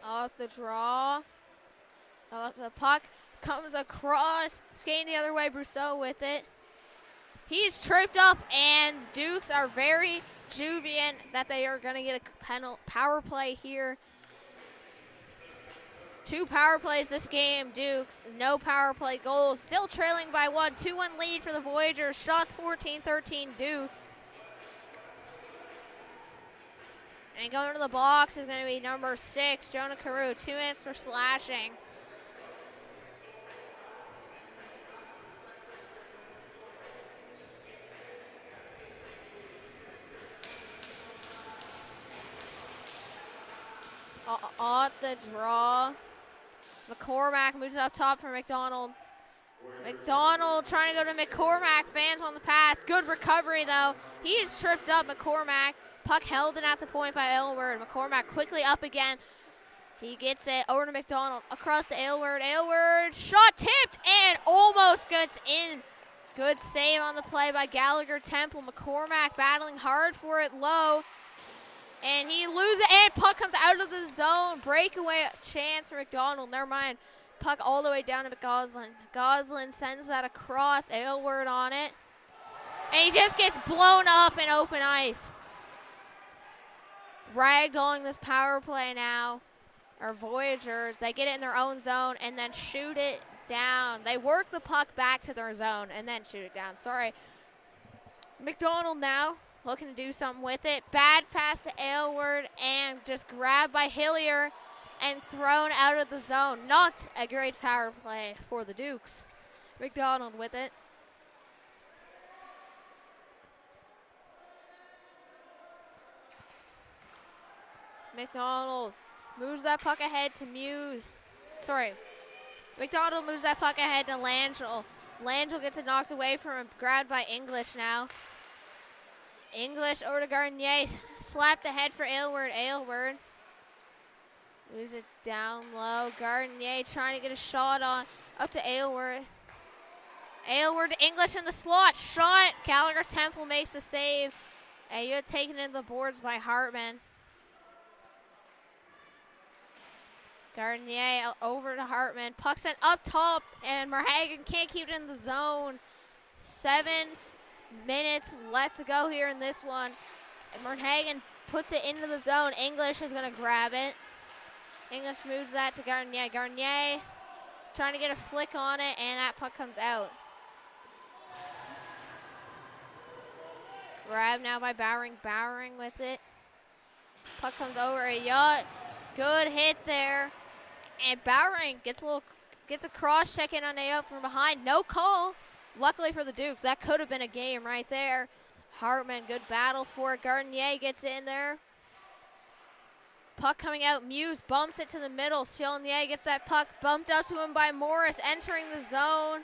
Off the draw. The puck comes across. Skating the other way, Brousseau with it. He's tripped up, and Dukes are very jubilant that they are going to get a power play here. 2 power plays this game, Dukes. No power play goals. Still trailing by 1. 2-1 lead for the Voyageurs. Shots 14-13 Dukes. And going to the box is going to be number 6, Jonah Carew. 2 minutes for slashing. Off the draw. McCormack moves it up top for McDonald. McDonald trying to go to McCormack. Fans on the pass. Good recovery, though. He is tripped up, McCormack. Puck held in at the point by Aylward. McCormack quickly up again. He gets it over to McDonald. Across to Aylward. Aylward, shot tipped and almost gets in. Good save on the play by Gallagher Temple. McCormack battling hard for it low. And he loses it, and puck comes out of the zone. Breakaway chance for McDonald. Never mind. Puck all the way down to Goslin. Goslin sends that across. Aylward on it. And he just gets blown up in open ice. Ragdolling this power play now. Our Voyageurs, they get it in their own zone and then shoot it down. They work the puck back to their zone and then shoot it down. Sorry. McDonald now looking to do something with it. Bad pass to Aylward and just grabbed by Hillier and thrown out of the zone. Not a great power play for the Dukes. McDonald with it. McDonald moves that puck ahead to McDonald moves that puck ahead to Langell. Langell gets it knocked away from him, grabbed by English now. English over to Gardinier, slapped ahead for Aylward. Aylward moves it down low. Gardinier trying to get a shot on, up to Aylward. Aylward to English in the slot, shot. Gallagher Temple makes the save. And you're taken into the boards by Hartman. Gardinier over to Hartman. Puck sent up top, and Merhagen can't keep it in the zone. 7 minutes left to go here in this one. Merhagen puts it into the zone. English is going to grab it. English moves that to Gardinier. Gardinier trying to get a flick on it, and that puck comes out. Grab now by Bowering. Bowering with it. Puck comes over a yacht. Good hit there. And Bowering gets a cross check in on Ayo from behind. No call. Luckily for the Dukes, that could have been a game right there. Hartman, good battle for it. Gardinier gets in there. Puck coming out. Muse bumps it to the middle. Saulnier gets that puck bumped up to him by Morris, entering the zone.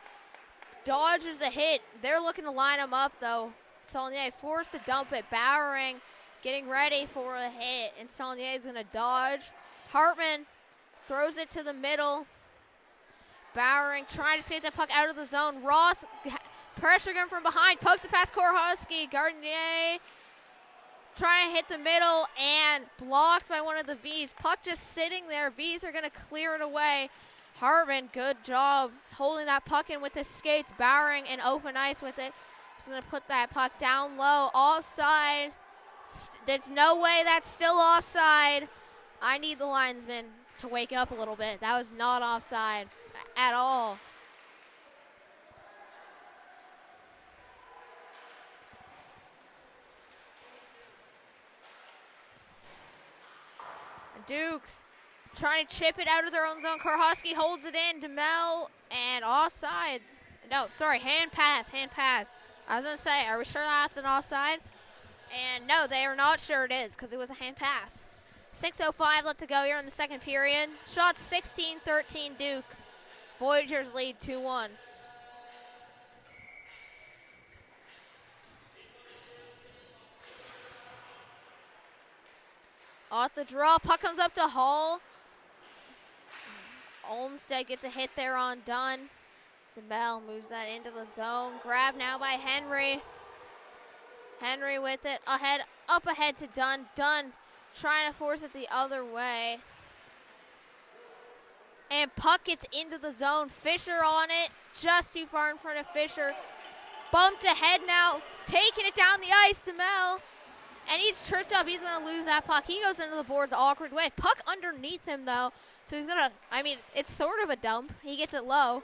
Dodges a hit. They're looking to line him up, though. Saulnier forced to dump it. Bowering getting ready for a hit, and Saulnier is going to dodge. Hartman throws it to the middle. Bowering trying to skate the puck out of the zone. Ross pressuring him from behind. Pokes it past Korhosky. Gardinier trying to hit the middle and blocked by one of the Vs. Puck just sitting there. Vs are going to clear it away. Hartman, good job holding that puck in with his skates. Bowering in open ice with it. He's going to put that puck down low. Offside. There's no way that's still offside. I need the linesman to wake up a little bit. That was not offside at all. Dukes trying to chip it out of their own zone. Karhosky holds it in. DeMel and offside. No, sorry, hand pass. I was going to say, are we sure that's an offside? And no, they are not sure it is because it was a hand pass. 6:05 left to go here in the second period. Shots 16-13 Dukes. Voyageurs lead 2-1. Off the draw, puck comes up to Hall. Olmsted gets a hit there on Dunn. DeMel moves that into the zone. Grab now by Henry. Henry with it, up ahead to Dunn. Dunn trying to force it the other way. And puck gets into the zone. Fisher on it, just too far in front of Fisher. Bumped ahead now, taking it down the ice, DeMel. And he's tripped up. He's going to lose that puck. He goes into the board the awkward way. Puck underneath him, though. So he's going to, it's sort of a dump. He gets it low.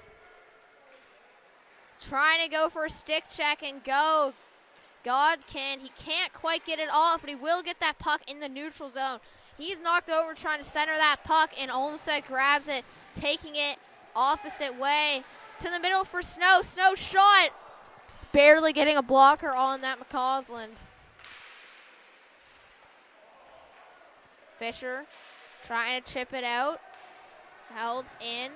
Trying to go for a stick check and go. Godkin, he can't quite get it off, but he will get that puck in the neutral zone. He's knocked over trying to center that puck, and Olmsted grabs it, taking it opposite way to the middle for Snow. Snow shot. Barely getting a blocker on that McCausland. Fisher trying to chip it out. Held in.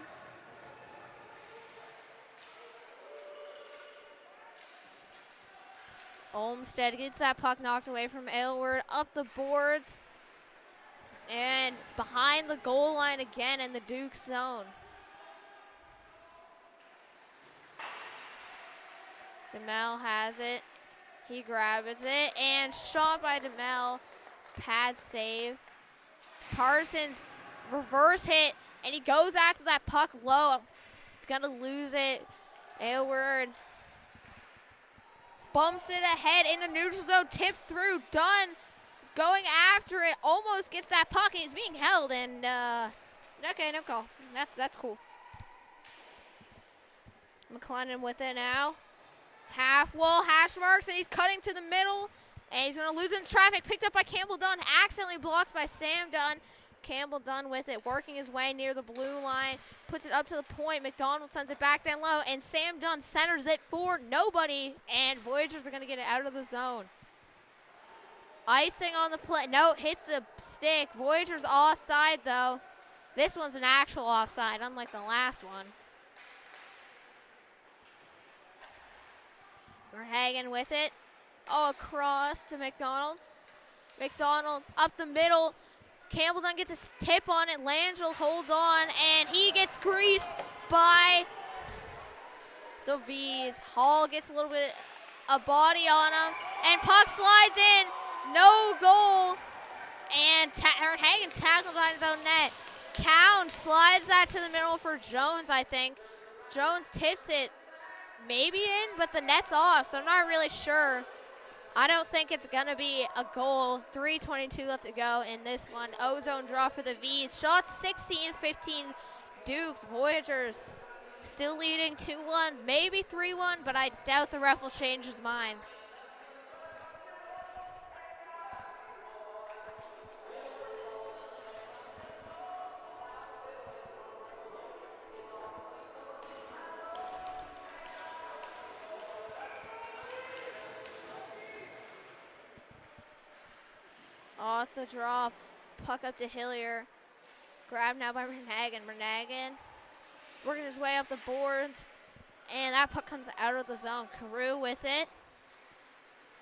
Olmsted gets that puck knocked away from Aylward. Up the boards. And behind the goal line again in the Duke zone. DeMel has it. He grabs it. And shot by DeMel. Pad save. Parsons reverse hit, and he goes after that puck low. Gonna lose it. Aylward bumps it ahead in the neutral zone, tipped through. Dunn going after it, almost gets that puck, and he's being held. And okay, no call. That's cool. McLennan with it now. Half wall, hash marks, and he's cutting to the middle. And he's going to lose in traffic. Picked up by Campbell Dunn. Accidentally blocked by Sam Dunn. Campbell Dunn with it. Working his way near the blue line. Puts it up to the point. McDonald sends it back down low. And Sam Dunn centers it for nobody. And Voyageurs are going to get it out of the zone. Icing on the play. No, hits the stick. Voyageurs offside, though. This one's an actual offside, unlike the last one. Verhagen with it. Oh, across to McDonald. McDonald up the middle. Campbell Dunn gets a tip on it. Langell holds on, and he gets greased by the V's. Hall gets a little bit of body on him, and puck slides in. No goal. And Verhagen tackled on his own net. Cowan slides that to the middle for Jones, I think. Jones tips it maybe in, but the net's off, so I'm not really sure. I don't think it's going to be a goal. 3:22 left to go in this one. Ozone draw for the V's. Shots 16-15 Dukes. Voyageurs still leading 2-1, maybe 3-1, but I doubt the ref will change his mind. Off the draw, puck up to Hillier. Grabbed now by Verhagen. Verhagen working his way up the boards, and that puck comes out of the zone. Carew with it.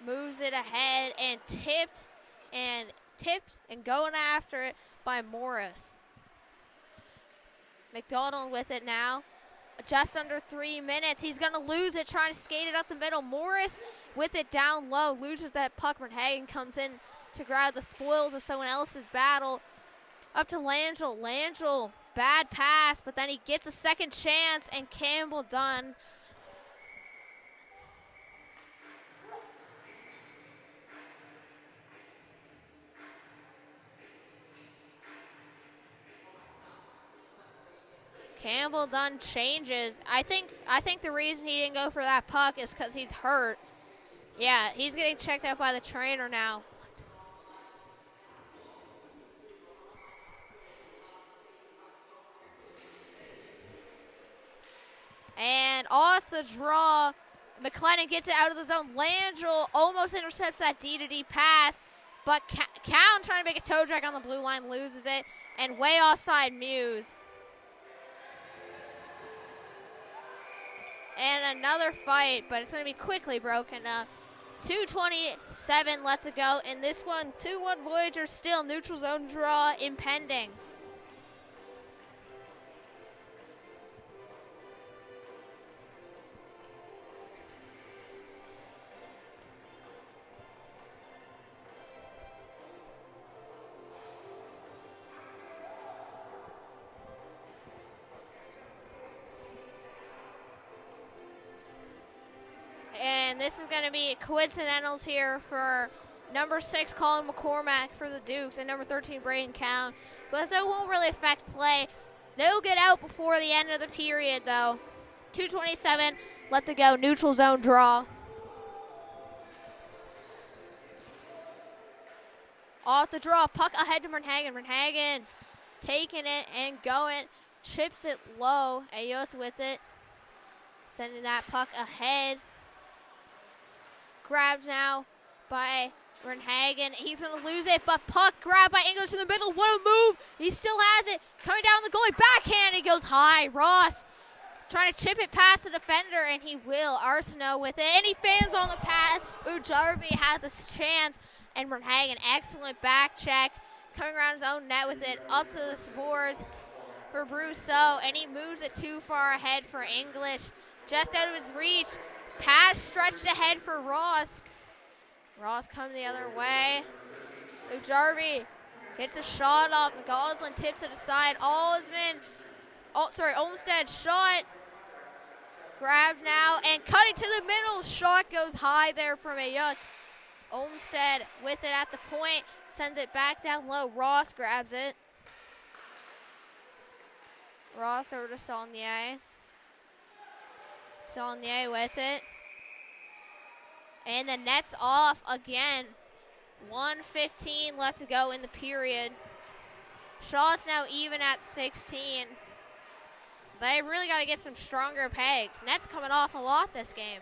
Moves it ahead and tipped and going after it by Morris. McDonald with it now. Just under 3 minutes. He's going to lose it, trying to skate it up the middle. Morris with it down low. Loses that puck. Verhagen comes in to grab the spoils of someone else's battle. Up to Langell. Langell bad pass, but then he gets a second chance, and Campbell Dunn changes. I think the reason he didn't go for that puck is because he's hurt. Yeah, he's getting checked out by the trainer now. And off the draw, McLennan gets it out of the zone. Landrell almost intercepts that D-to-D pass, but Cowan trying to make a toe drag on the blue line loses it, and way offside Muse. And another fight, but it's going to be quickly broken up. 2:27 left to go in this one. 2-1 Voyageurs still. Neutral zone draw impending. And this is going to be coincidentals here for number 6, Colin McCormack for the Dukes, and number 13, Braden Cowan. But that won't really affect play. They'll get out before the end of the period, though. 2:27 left to go. Neutral zone draw. Off the draw. Puck ahead to Bernhagen. Bernhagen taking it and going. Chips it low. Ayoth with it. Sending that puck ahead. Grabbed now by Bernhagen. He's going to lose it, but puck grabbed by English in the middle. What a move. He still has it. Coming down the goalie. Backhand. He goes high. Ross trying to chip it past the defender, and he will. Arsenault with it, and he fans on the path. Ujarvi has a chance, and Bernhagen, excellent back check. Coming around his own net with it. Up to the boards for Brousseau, and he moves it too far ahead for English. Just out of his reach. Pass stretched ahead for Ross. Ross coming the other way. Ujarvi gets a shot off. Goslin tips it aside. Olmstead shot. Grabbed now and cutting to the middle. Shot goes high there from Ayut. Olmstead with it at the point. Sends it back down low. Ross grabs it. Ross over to Saulnier. Saulnier with it. And the net's off again. 1:15 left to go in the period. Shaw's now even at 16. They really got to get some stronger pegs. Net's coming off a lot this game.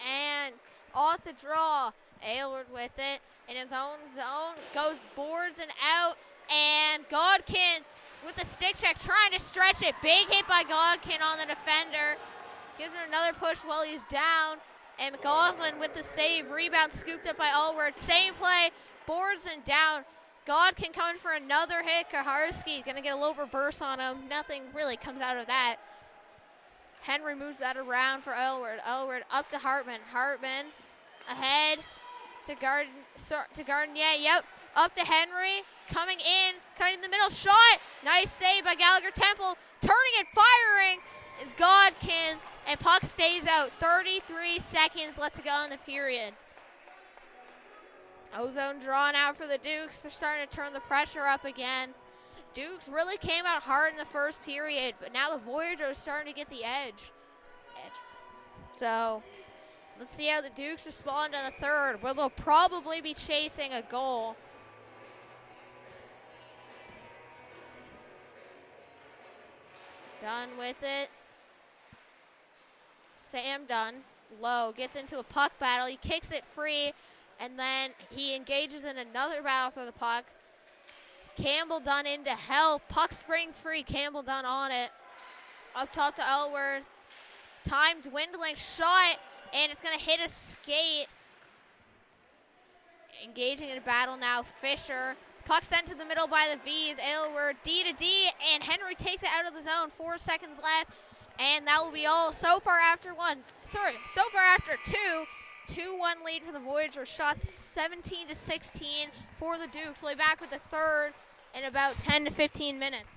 And off the draw, Aylward with it in his own zone, goes boards and out, and Godkin with the stick check trying to stretch it. Big hit by Godkin on the defender. Gives it another push while he's down, and Goslin with the save. Rebound scooped up by Aylward. Same play, boards and down. Godkin coming for another hit. Kaharski going to get a little reverse on him. Nothing really comes out of that. Henry moves that around for Aylward. Aylward up to Hartman. Hartman ahead to Gardenier. Yep, up to Henry. Coming in, cutting the middle. Shot. Nice save by Gallagher Temple. Turning and firing is Godkin. And puck stays out. 33 seconds left to go in the period. Ozone drawn out for the Dukes. They're starting to turn the pressure up again. Dukes really came out hard in the first period, but now the Voyageurs are starting to get the edge. So let's see how the Dukes respond in the third, where they'll probably be chasing a goal. Dunn with it. Sam Dunn, low, gets into a puck battle. He kicks it free, and then he engages in another battle for the puck. Campbell Dunn in to help. Puck springs free. Campbell Dunn on it. Up top to Elward. Time dwindling shot, and it's going to hit a skate. Engaging in a battle now, Fisher. Puck sent to the middle by the V's. Aylward D to D, and Henry takes it out of the zone. 4 seconds left, and that will be all. So far after two. 2-1 lead for the Voyageurs. Shots 17-16 for the Dukes. We'll be back with the third in about 10 to 15 minutes.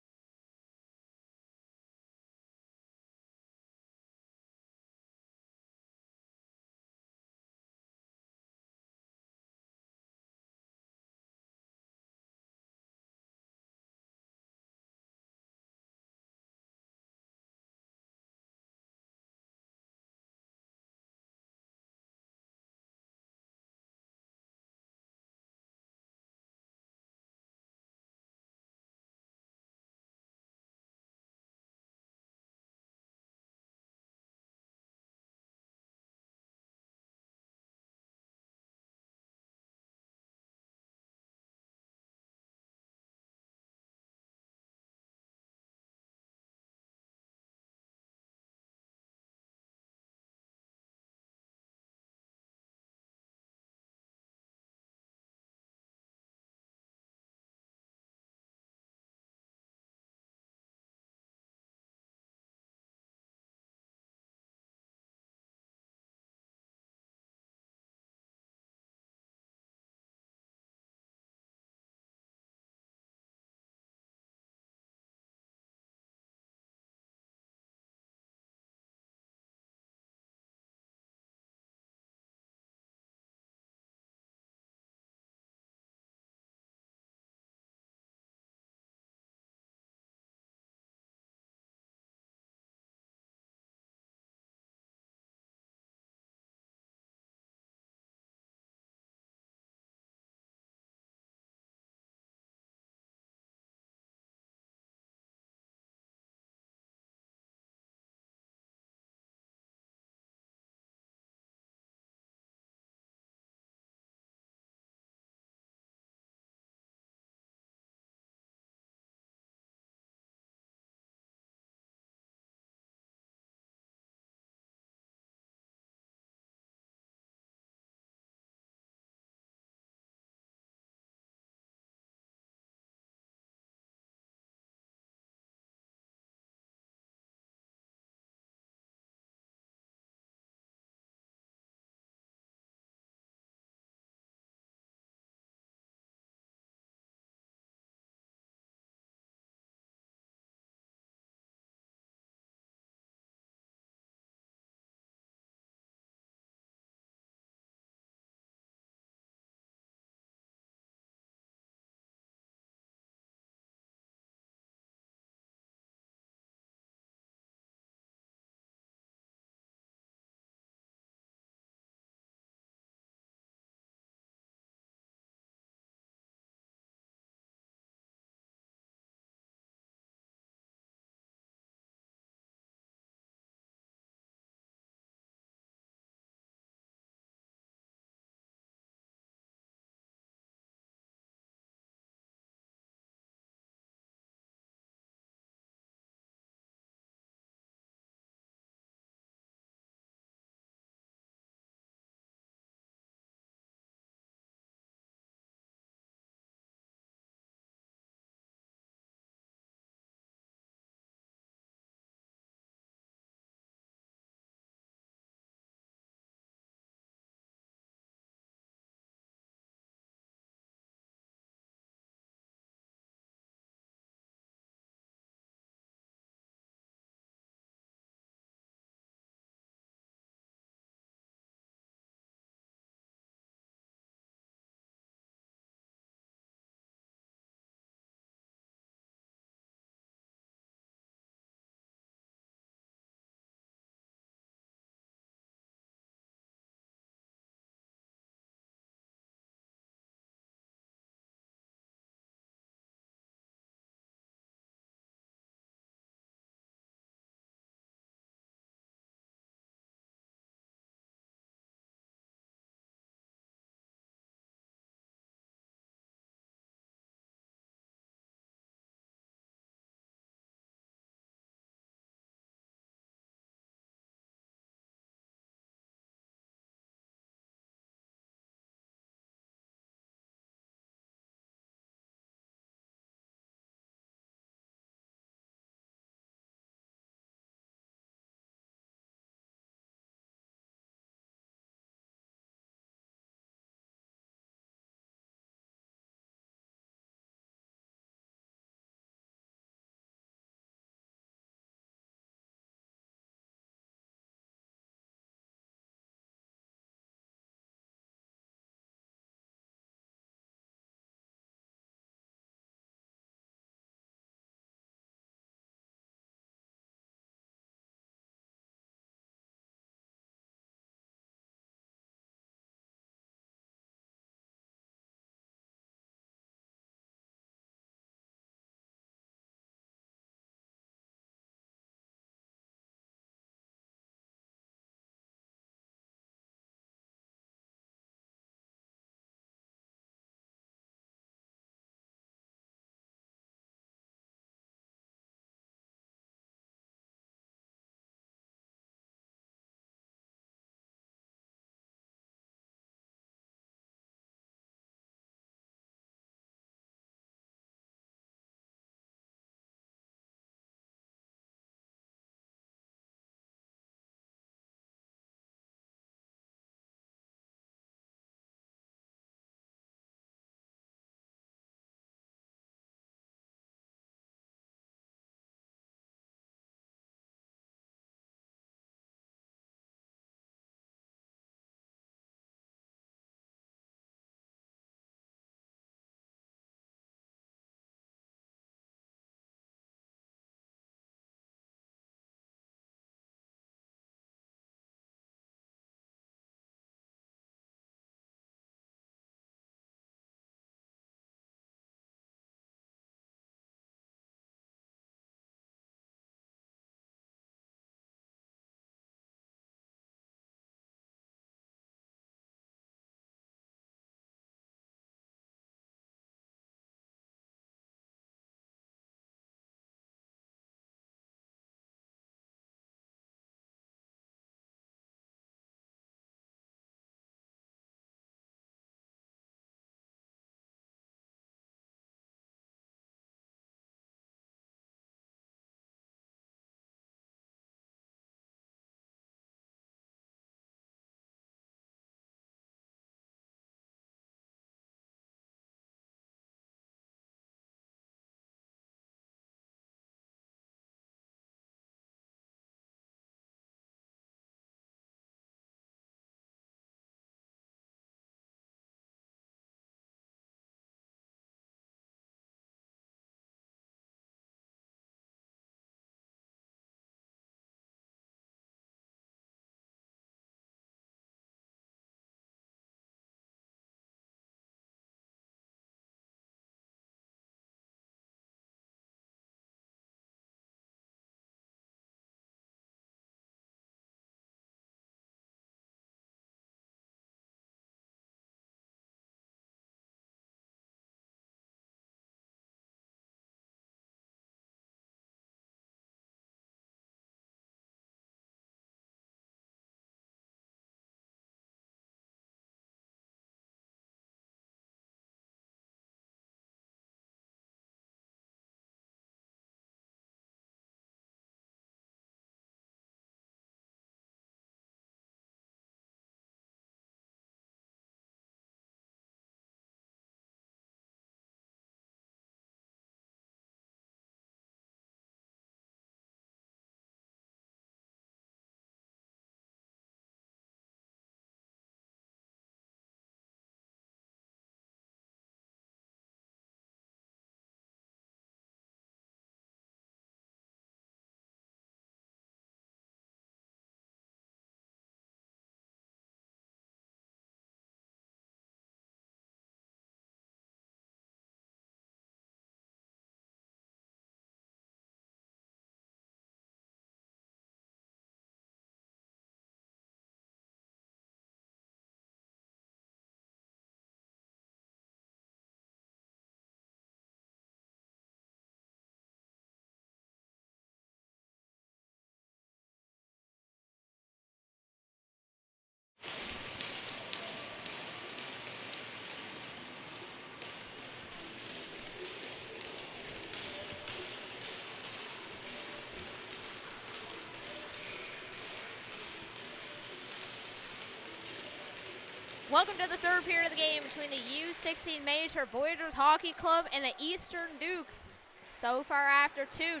Welcome to the third period of the game between the U16 Major Voyageurs Hockey Club and the Eastern Dukes. So far after 2-1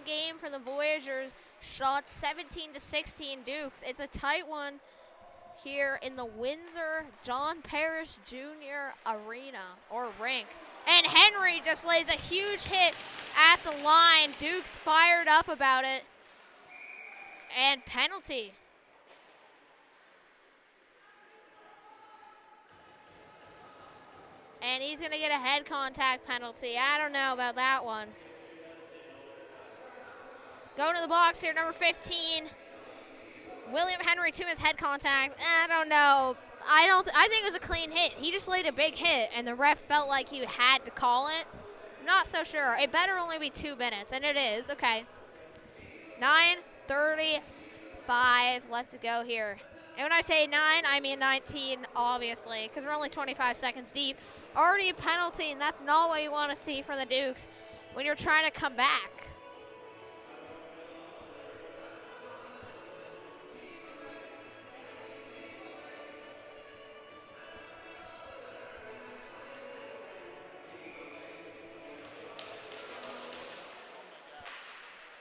game for the Voyageurs. Shot 17-16 Dukes. It's a tight one here in the Windsor John Parrish Jr. Arena or rink. And Henry just lays a huge hit at the line. Dukes fired up about it. And penalty. And he's going to get a head contact penalty. I don't know about that one. Going to the box here, number 15. William Henry to his head contact. I don't know. I think it was a clean hit. He just laid a big hit, and the ref felt like he had to call it. Not so sure. It better only be 2 minutes, and it is. Okay. 9:35 left to go here. And when I say 9, I mean 19, obviously, because we're only 25 seconds deep. Already a penalty, and that's not what you want to see from the Dukes when you're trying to come back.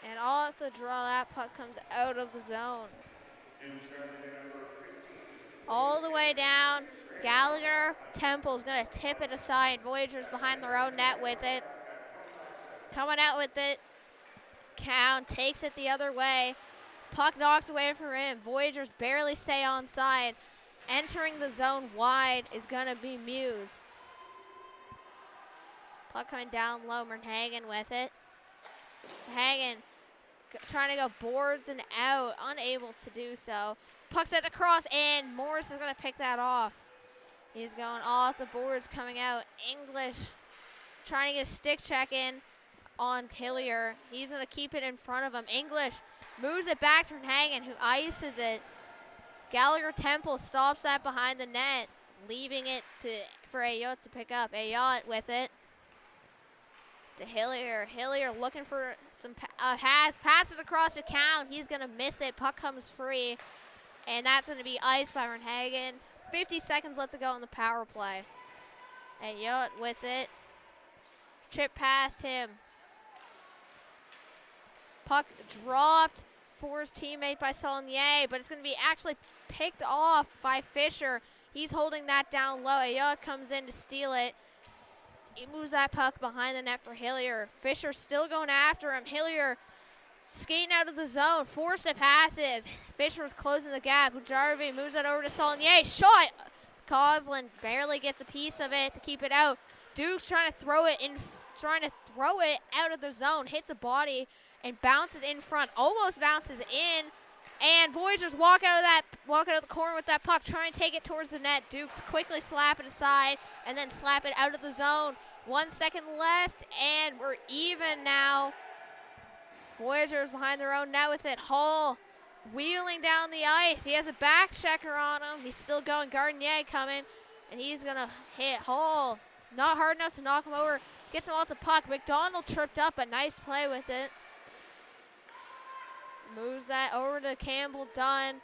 And off the draw, that puck comes out of the zone. All the way down. Gallagher, Temple's going to tip it aside. Voyageurs behind their own net with it. Coming out with it. Count takes it the other way. Puck knocked away from him. Voyageurs barely stay onside. Entering the zone wide is going to be Muse. Puck coming down low. Mernhagen with it. Hagen trying to go boards and out. Unable to do so. Puck set across, and Morris is going to pick that off. He's going off the boards, coming out. English trying to get a stick check in on Hillier. He's going to keep it in front of him. English moves it back to Hagen, who ices it. Gallagher Temple stops that behind the net, leaving it for Ayotte to pick up. Ayotte with it to Hillier. Hillier looking for some passes across the count. He's going to miss it. Puck comes free. And that's going to be iced by Mernhagen. 50 seconds left to go on the power play. Ayotte with it. Chip past him. Puck dropped for his teammate by Saulnier, but it's going to be actually picked off by Fisher. He's holding that down low. Ayotte comes in to steal it. He moves that puck behind the net for Hillier. Fisher still going after him. Hillier skating out of the zone, forced to passes. Fisher's closing the gap. Ujarvi moves it over to Saulnier. Shot! Coslin barely gets a piece of it to keep it out. Duke's trying to throw it out of the zone. Hits a body and bounces in front. Almost bounces in. And Voyageurs walk out of the corner with that puck, trying to take it towards the net. Dukes quickly slap it aside and then slap it out of the zone. 1 second left, and we're even now. Voyageurs behind their own net with it. Hall wheeling down the ice. He has a back checker on him. He's still going. Gardinier coming, and he's going to hit Hall. Not hard enough to knock him over. Gets him off the puck. McDonald tripped up, but nice play with it. Moves that over to Campbell Dunn,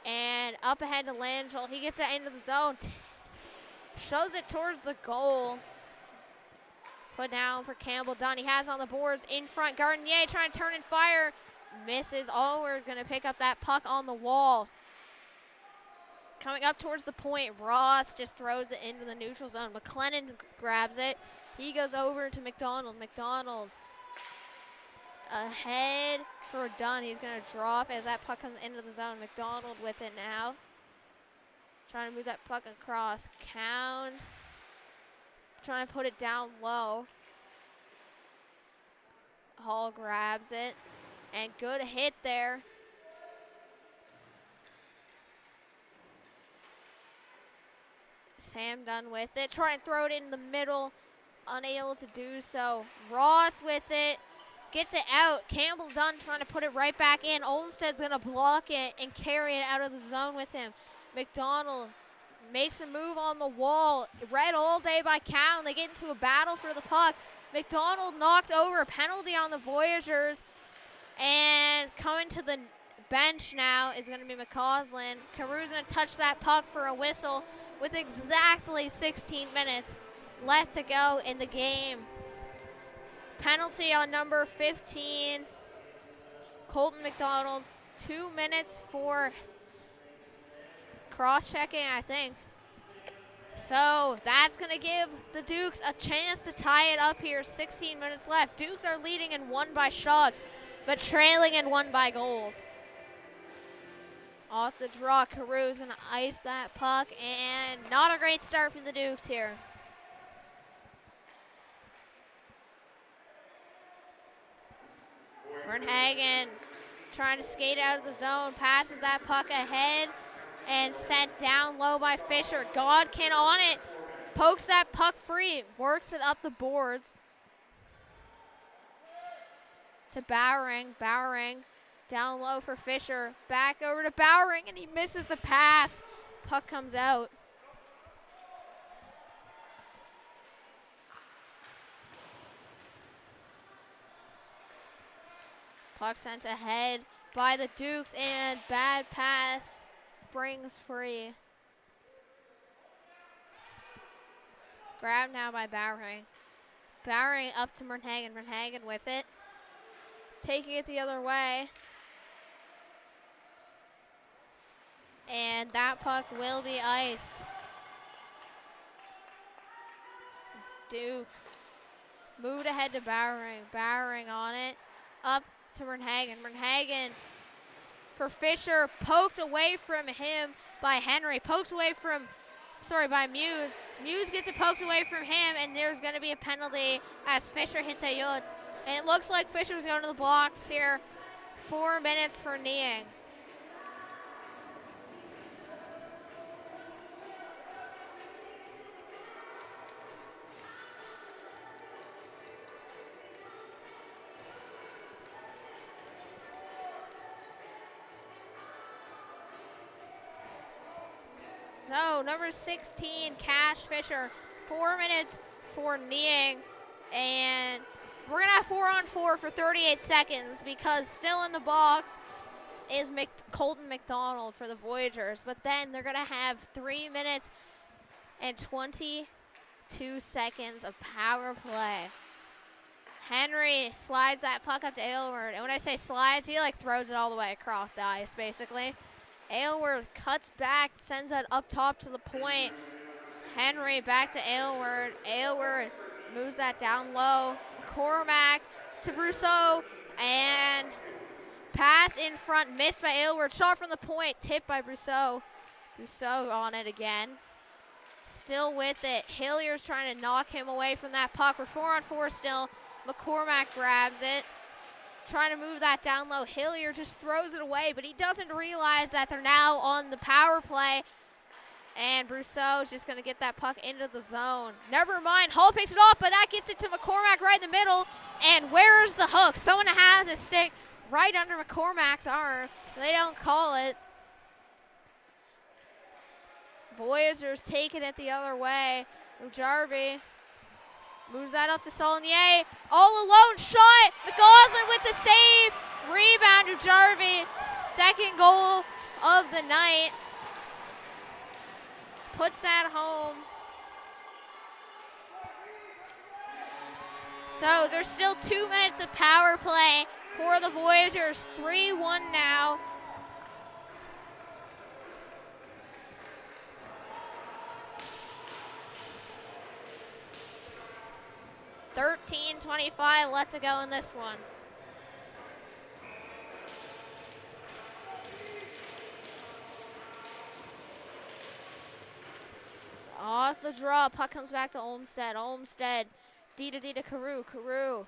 and up ahead to Langell. He gets it into the zone. Shows it towards the goal. Put down for Campbell Dunn. He has on the boards in front. Gardinier trying to turn and fire. Misses. Allward going to pick up that puck on the wall. Coming up towards the point. Ross just throws it into the neutral zone. McLennan grabs it. He goes over to McDonald. McDonald ahead for Dunn. He's going to drop as that puck comes into the zone. McDonald with it now. Trying to move that puck across. Count. Trying to put it down low. Hall grabs it. And good hit there. Sam Dunn with it. Trying to throw it in the middle. Unable to do so. Ross with it. Gets it out. Campbell Dunn trying to put it right back in. Olmsted's going to block it and carry it out of the zone with him. McDonald makes a move on the wall. Read all day by Cowan. They get into a battle for the puck. McDonald knocked over. Penalty on the Voyageurs. And coming to the bench now is going to be McCausland. Caru's going to touch that puck for a whistle. with exactly 16 minutes left to go in the game. Penalty on number 15, Colton McDonald. 2 minutes for cross-checking, I think. So that's going to give the Dukes a chance to tie it up here. 16 minutes left. Dukes are leading and won by shots, but trailing and won by goals. Off the draw, Carew is going to ice that puck, and not a great start for the Dukes here. Bernhagen trying to skate out of the zone, passes that puck ahead, and sent down low by Fisher. Godkin on it, pokes that puck free, works it up the boards to Bowering. Bowering down low for Fisher, back over to Bowering, and he misses the pass. Puck comes out. Puck sent ahead by the Dukes, and bad pass brings free. Grabbed now by Bowering. Bowering up to Bernhagen. Bernhagen with it. Taking it the other way. And that puck will be iced. Dukes moved ahead to Bowering. Bowering on it. Up to Bernhagen. Bernhagen for Fisher, poked away from him by Henry. Poked away from, by Muse. Muse gets it poked away from him, and there's going to be a penalty as Fisher hits a yacht. And it looks like Fisher's going to the blocks here. 4 minutes for kneeing. So, number 16, Cash Fisher, 4 minutes for kneeing. And we're going to have 4-on-4 for 38 seconds because still in the box is Colton McDonald for the Voyageurs. But then they're going to have 3 minutes and 22 seconds of power play. Henry slides that puck up to Aylward. And when I say slides, he throws it all the way across the ice, basically. Aylward cuts back, sends that up top to the point. Henry back to Aylward. Aylward moves that down low. Cormack to Brousseau, and pass in front, missed by Aylward. Shot from the point, tipped by Brousseau. Brousseau on it again. Still with it. Hillier's trying to knock him away from that puck. We're 4-on-4 still. McCormack grabs it. Trying to move that down low. Hillier just throws it away, but he doesn't realize that they're now on the power play. And Brousseau is just going to get that puck into the zone. Never mind. Hull picks it off, but that gets it to McCormack right in the middle. And where's the hook? Someone has a stick right under McCormack's arm. They don't call it. Voyageurs taking it the other way. Ujarvi moves that up to Saulnier. All alone shot. McGoslin with the save. Rebound to Jarvie. Second goal of the night. Puts that home. So there's still 2 minutes of power play for the Voyageurs. 3-1 now. $13:25 left to go in this one. Off the draw, puck comes back to Olmstead. Olmstead, D to Carew. Carew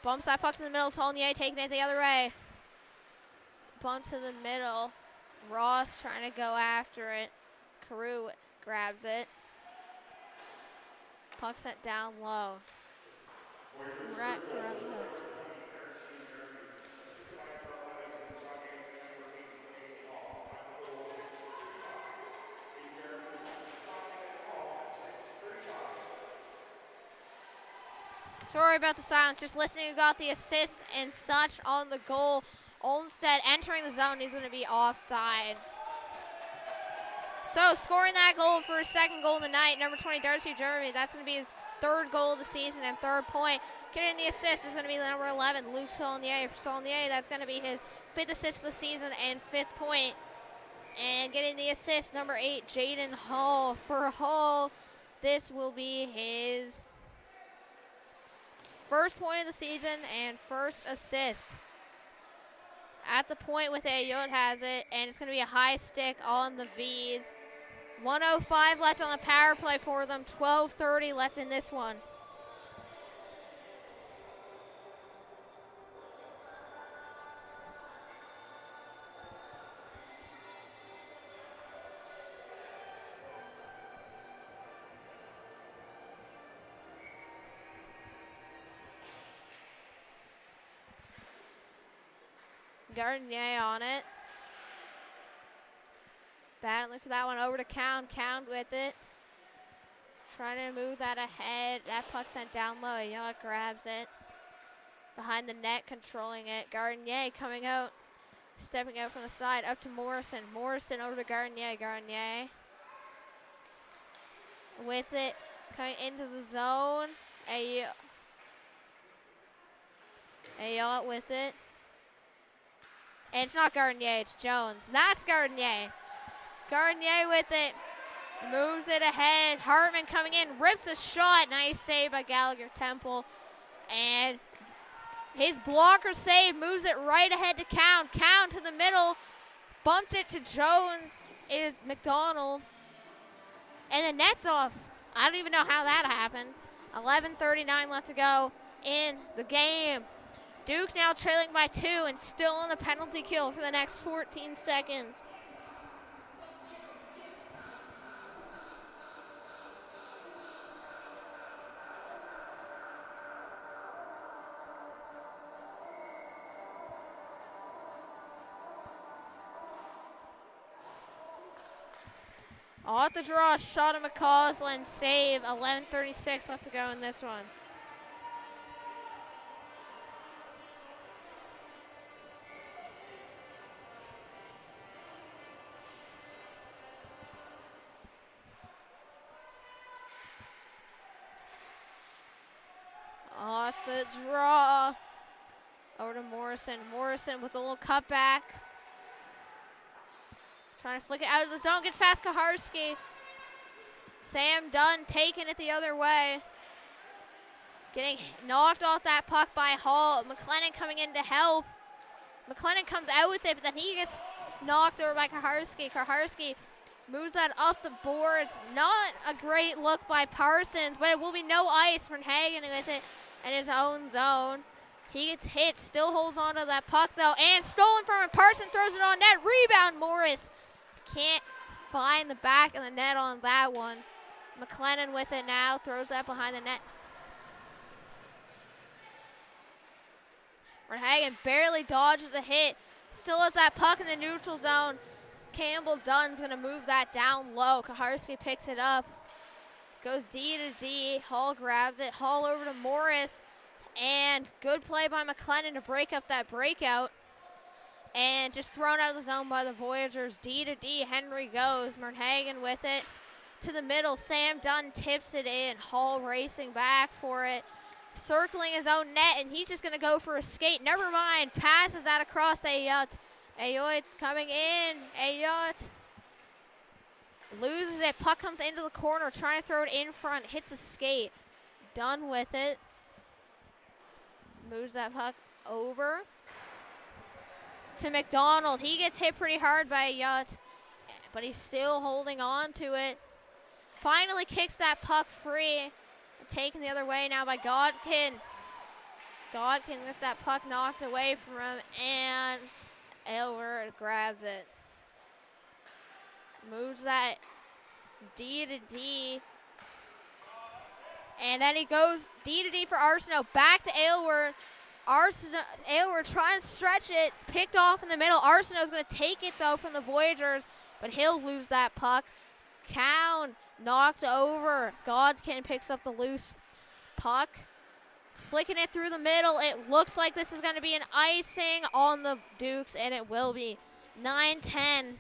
bumps that puck to the middle. Saulnier taking it the other way. Bump to the middle. Ross trying to go after it. Carew grabs it. Puck sent down low. Wrapped around the hook. Sorry about the silence. Just listening who got the assist and such on the goal. Olmstead entering the zone. He's going to be offside. So scoring that goal for his second goal of the night, number 20, Darcy Jeremy. That's going to be his third goal of the season and third point. Getting the assist is going to be number 11, Luke Saulnier. For Saulnier, that's going to be his fifth assist of the season and fifth point. And getting the assist, number 8, Jaden Hall. For Hall, this will be his first point of the season and first assist. At the point with Ayot has it, and it's going to be a high stick on the V's. 1:05 left on the power play for them, 12:30 left in this one. Gardenier on it. Battling for that one over to Count. Count with it. Trying to move that ahead. That puck sent down low. Ayot grabs it. Behind the net, controlling it. Gardenier coming out. Stepping out from the side. Up to Morrison. Morrison over to Gardenier. Gardenier with it. Coming into the zone. Ayot with it. And it's not Gardenier, it's Jones. That's Gardenier. Gardenier with it. Moves it ahead. Hartman coming in. Rips a shot. Nice save by Gallagher Temple. And his blocker save moves it right ahead to Count. Count to the middle. Bumped it to Jones. Is McDonald. And the net's off. I don't even know how that happened. 11:39 left to go in the game. Duke's now trailing by 2 and still on the penalty kill for the next 14 seconds. Off the draw, shot of McCausland, save. 11:36 left to go in this one. Off the draw. Over to Morrison. Morrison with a little cutback. Trying to flick it out of the zone. Gets past Kaharski. Sam Dunn taking it the other way. Getting knocked off that puck by Hall. McLennan coming in to help. McLennan comes out with it, but then he gets knocked over by Kaharski. Kaharski moves that up the boards. Not a great look by Parsons, but it will be no ice from Hagen with it in his own zone. He gets hit, still holds on to that puck though, and stolen from him. Parsons throws it on net. Rebound, Morris. Can't find the back of the net on that one. McLennan with it now, throws that behind the net. Hagen barely dodges a hit. Still has that puck in the neutral zone. Campbell Dunn's going to move that down low. Kaharski picks it up. Goes D to D. Hall grabs it. Hall over to Morris. And good play by McLennan to break up that breakout. And just thrown out of the zone by the Voyageurs. D to D. Henry goes. Mernhagen with it. To the middle. Sam Dunn tips it in. Hall racing back for it. Circling his own net. And he's just going to go for a skate. Never mind. Passes that across to Ayot. Ayot coming in. Ayot loses it. Puck comes into the corner. Trying to throw it in front. Hits a skate. Dunn with it. Moves that puck over to McDonald. He gets hit pretty hard by Ayot, but he's still holding on to it. Finally kicks that puck free. Taken the other way now by Godkin. Godkin gets that puck knocked away from him, and Aylward grabs it. Moves that D to D. And then he goes D to D for Arsenault. Back to Aylward. Aylward trying to stretch it. Picked off in the middle. Arsenault's going to take it, though, from the Voyageurs. But he'll lose that puck. Cowan knocked over. Godkin picks up the loose puck. Flicking it through the middle. It looks like this is going to be an icing on the Dukes, and it will be. 9-10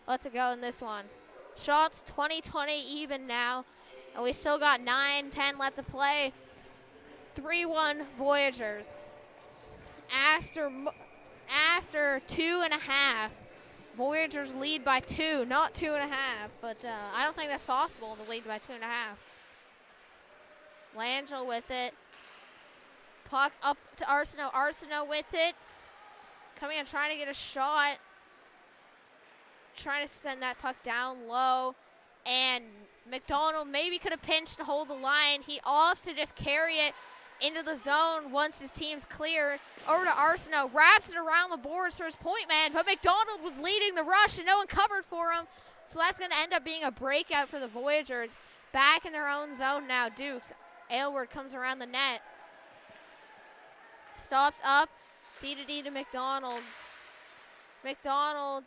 left to go in this one. Shots 20-20 even now. And we still got 9-10 left to play. 3-1 Voyageurs. After 2.5, Voyageurs lead by 2, not 2.5, but I don't think that's possible to lead by 2.5. Langell with it. Puck up to Arsenault. Arsenault with it. Coming in, trying to get a shot. Trying to send that puck down low. And McDonald maybe could have pinched to hold the line. He opts to just carry it into the zone once his team's cleared. Over to Arsenault. Wraps it around the boards for his point man. But McDonald was leading the rush and no one covered for him. So that's going to end up being a breakout for the Voyageurs. Back in their own zone now. Dukes. Aylward comes around the net. Stops up. D to McDonald. McDonald,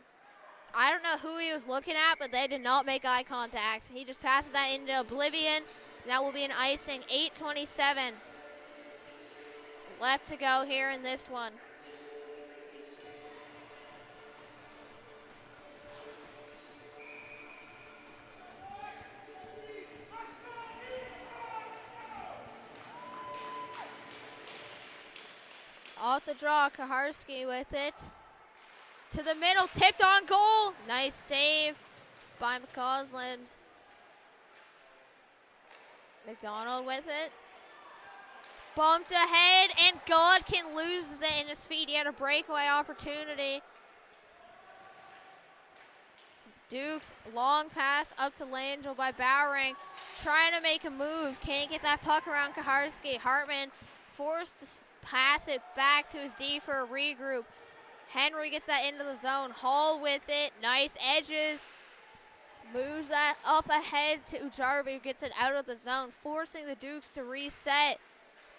I don't know who he was looking at, but they did not make eye contact. He just passes that into oblivion. That will be an icing. 8:27 left to go here in this one. Off the draw, Kaharski with it. To the middle, tipped on goal. Nice save by McCausland. McDonald with it. Bumped ahead, and Godkin loses it in his feet. He had a breakaway opportunity. Dukes, long pass up to Langell by Bowering. Trying to make a move. Can't get that puck around Kaharski. Hartman forced to pass it back to his D for a regroup. Henry gets that into the zone. Hall with it. Nice edges. Moves that up ahead to Ujarvi, who gets it out of the zone, forcing the Dukes to reset.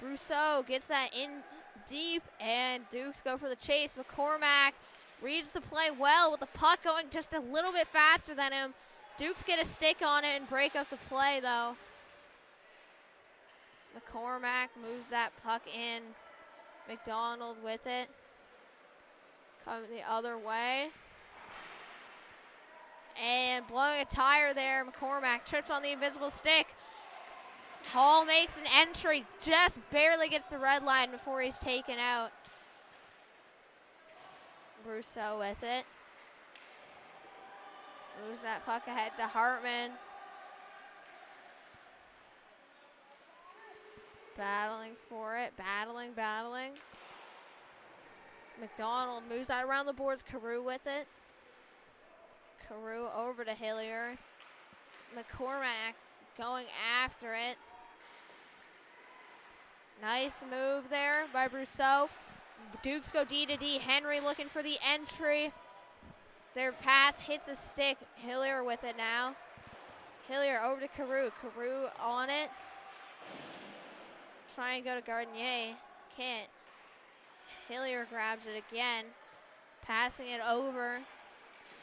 Brousseau gets that in deep, and Dukes go for the chase. McCormack reads the play well with the puck going just a little bit faster than him. Dukes get a stick on it and break up the play, though. McCormack moves that puck in. McDonald with it. Coming the other way. And blowing a tire there. McCormack trips on the invisible stick. Hall makes an entry. Just barely gets the red line before he's taken out. Brousseau with it. Moves that puck ahead to Hartman. Battling for it. Battling. McDonald moves that around the boards. Carew with it. Carew over to Hillier. McCormack going after it. Nice move there by Brousseau. The Dukes go D to D. Henry looking for the entry. Their pass hits a stick. Hillier with it now. Hillier over to Carew. Carew on it. Try and go to Gardenier. Can't. Hillier grabs it again. Passing it over.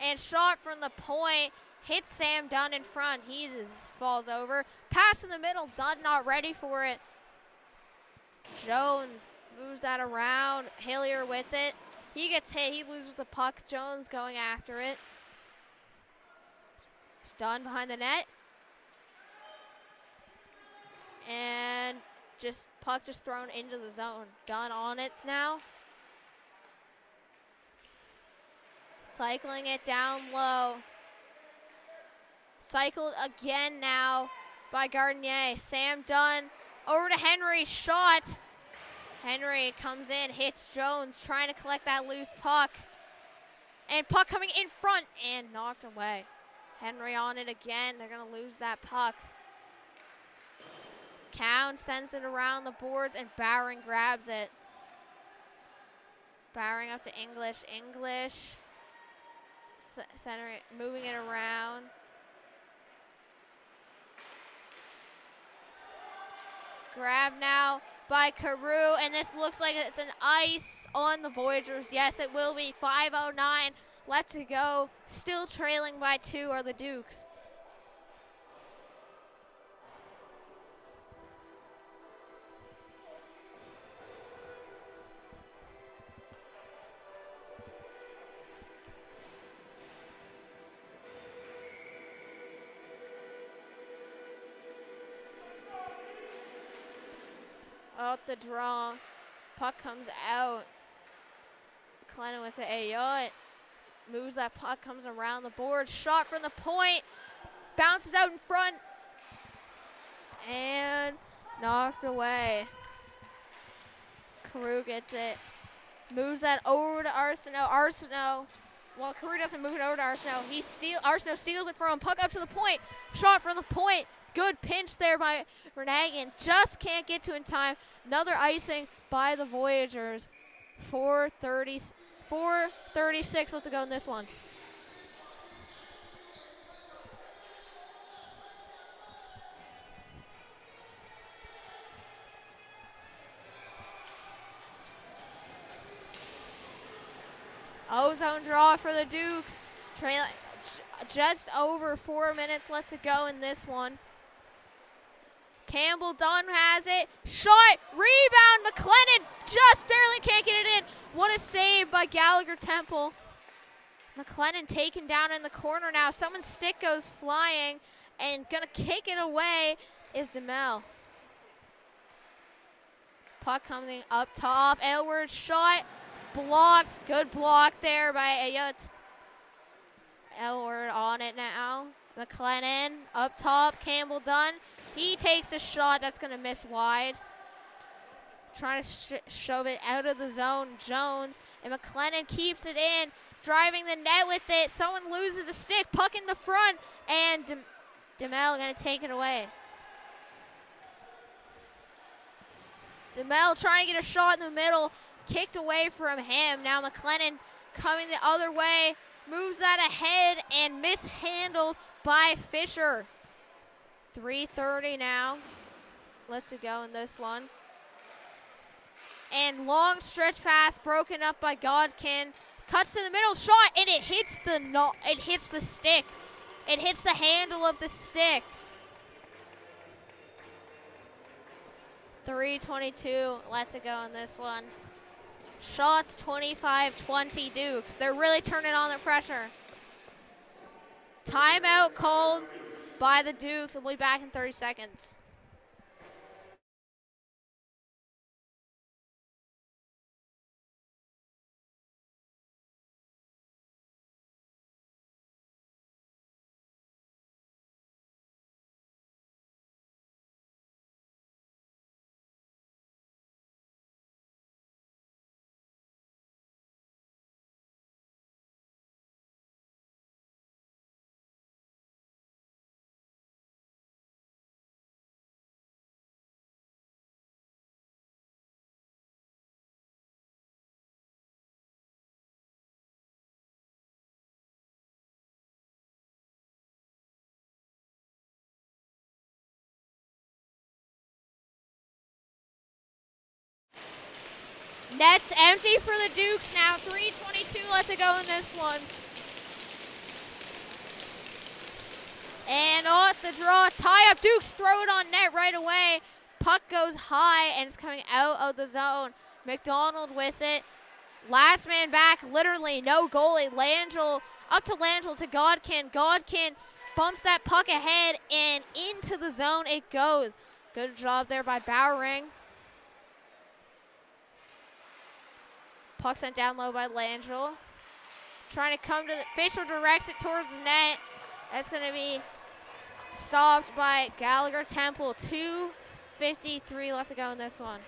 And shot from the point. Hits Sam Dunn in front. He just falls over. Pass in the middle. Dunn not ready for it. Jones moves that around. Hillier with it. He gets hit. He loses the puck. Jones going after it. It's Dunn behind the net. And puck just thrown into the zone. Dunn on it now. Cycling it down low. Cycled again now by Gardenier. Sam Dunn over to Henry. Shot. Henry comes in, hits Jones, trying to collect that loose puck. And puck coming in front and knocked away. Henry on it again. They're going to lose that puck. Cowan sends it around the boards, and Bowering grabs it. Bowering up to English. Center it, moving it around. Grab now by Carew, and this looks like it's an ice on the Voyageurs. Yes, it will be. 5:09 left to go. Still trailing by 2 are the Dukes. Out the draw. Puck comes out. McLennan with the Ayotte. Moves that puck, comes around the board. Shot from the point. Bounces out in front. And knocked away. Carew gets it. Moves that over to Arsenault. Arsenault. Well, Carew doesn't move it over to Arsenault. Arsenault steals it from him. Puck up to the point. Shot from the point. Good pinch there by Renagan. Just can't get to in time. Another icing by the Voyageurs. 4:36 left to go in this one. O-zone draw for the Dukes. Just over 4 minutes left to go in this one. Campbell Dunn has it. Shot. Rebound. McLennan just barely can't get it in. What a save by Gallagher Temple. McLennan taken down in the corner now. Someone's stick goes flying. And going to kick it away is DeMel. Puck coming up top. Aylward shot. Blocked. Good block there by Ayotte. Aylward on it now. McLennan up top. Campbell Dunn. He takes a shot that's going to miss wide. Trying to shove it out of the zone. Jones. And McLennan keeps it in. Driving the net with it. Someone loses a stick. Puck in the front. And DeMel going to take it away. DeMel trying to get a shot in the middle. Kicked away from him. Now McLennan coming the other way. Moves that ahead and mishandled by Fisher. 3:30 now. Left to go in this one. And long stretch pass broken up by Godkin. Cuts to the middle, shot, and it hits the stick. It hits the handle of the stick. 3:22 left to go in this one. Shots 25-20 Dukes. They're really turning on the pressure. Timeout called by the Dukes. We'll be back in 30 seconds. Net's empty for the Dukes now. 3:22 left to go in this one. And off the draw, tie up. Dukes throw it on net right away. Puck goes high and it's coming out of the zone. McDonald with it. Last man back, literally no goalie. Langell, up to Langell to Godkin. Godkin bumps that puck ahead and into the zone it goes. Good job there by Bowering. Puck sent down low by Langell. Trying to come to the, Fisher directs it towards the net. That's going to be stopped by Gallagher Temple. 2:53 left to go in this one.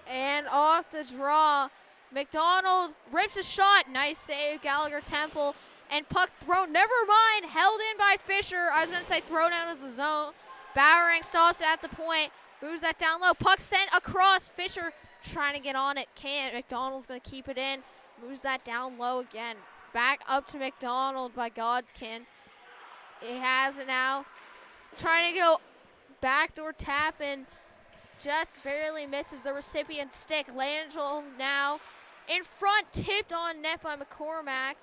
And off the draw, McDonald rips a shot. Nice save, Gallagher Temple. And puck thrown, never mind, held in by Fisher. I was going to say thrown out of the zone. Bowering stops it at the point, moves that down low. Puck sent across. Fisher trying to get on it, can't. McDonald's going to keep it in, moves that down low again. Back up to McDonald by Godkin. He has it now. Trying to go backdoor tap and just barely misses the recipient stick. Langell now in front, tipped on net by McCormack.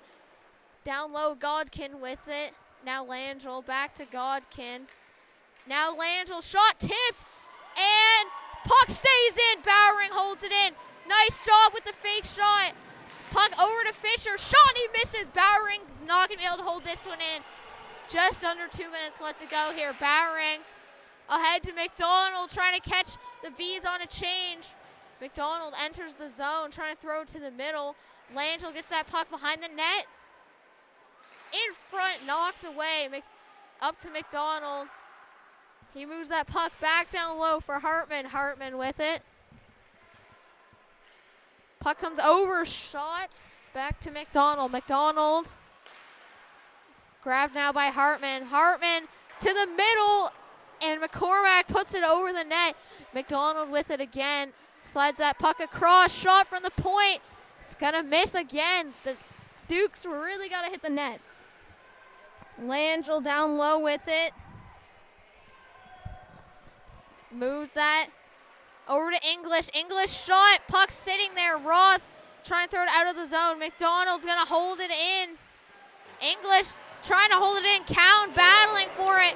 Down low, Godkin with it. Now Langell back to Godkin. Now Langell, shot tipped, and puck stays in. Bowering holds it in. Nice job with the fake shot. Puck over to Fisher. Shot, he misses. Bowering is not going to be able to hold this one in. Just under 2 minutes left to go here. Bowering ahead to McDonald, trying to catch the V's on a change. McDonald enters the zone, trying to throw it to the middle. Langell gets that puck behind the net. In front, knocked away. Up to McDonald. He moves that puck back down low for Hartman. Hartman with it. Puck comes over, shot. Back to McDonald. McDonald grabbed now by Hartman. Hartman to the middle, and McCormack puts it over the net. McDonald with it again. Slides that puck across. Shot from the point. It's going to miss again. The Dukes really got to hit the net. Langell down low with it. Moves that over to English. English shot. Puck sitting there. Ross trying to throw it out of the zone. McDonald's going to hold it in. English trying to hold it in. Cowan battling for it.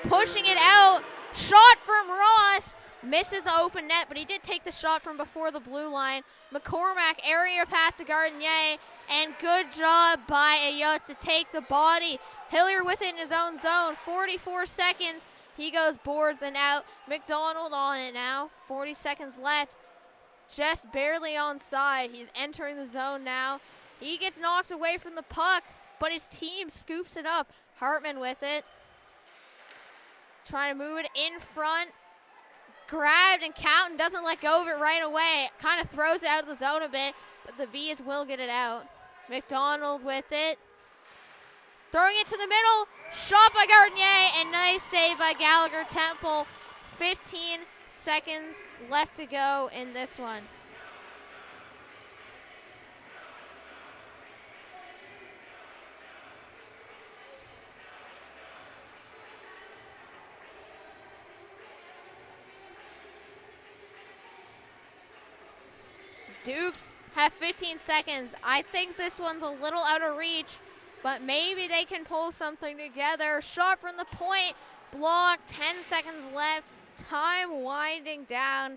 Pushing it out. Shot from Ross. Misses the open net, but he did take the shot from before the blue line. McCormack, area pass to Gardinier, and good job by Ayot to take the body. Hillier with it in his own zone. 44 seconds. He goes boards and out. McDonald on it now. 40 seconds left. Just barely onside. He's entering the zone now. He gets knocked away from the puck, but his team scoops it up. Hartman with it. Trying to move it in front. Grabbed, and Counton doesn't let go of it right away. Kind of throws it out of the zone a bit, but the V's will get it out. McDonald with it. Throwing it to the middle. Shot by Gardinier, and nice save by Gallagher Temple. 15 seconds left to go in this one. Dukes have 15 seconds. I think this one's a little out of reach, but maybe they can pull something together. Shot from the point, blocked, 10 seconds left, time winding down,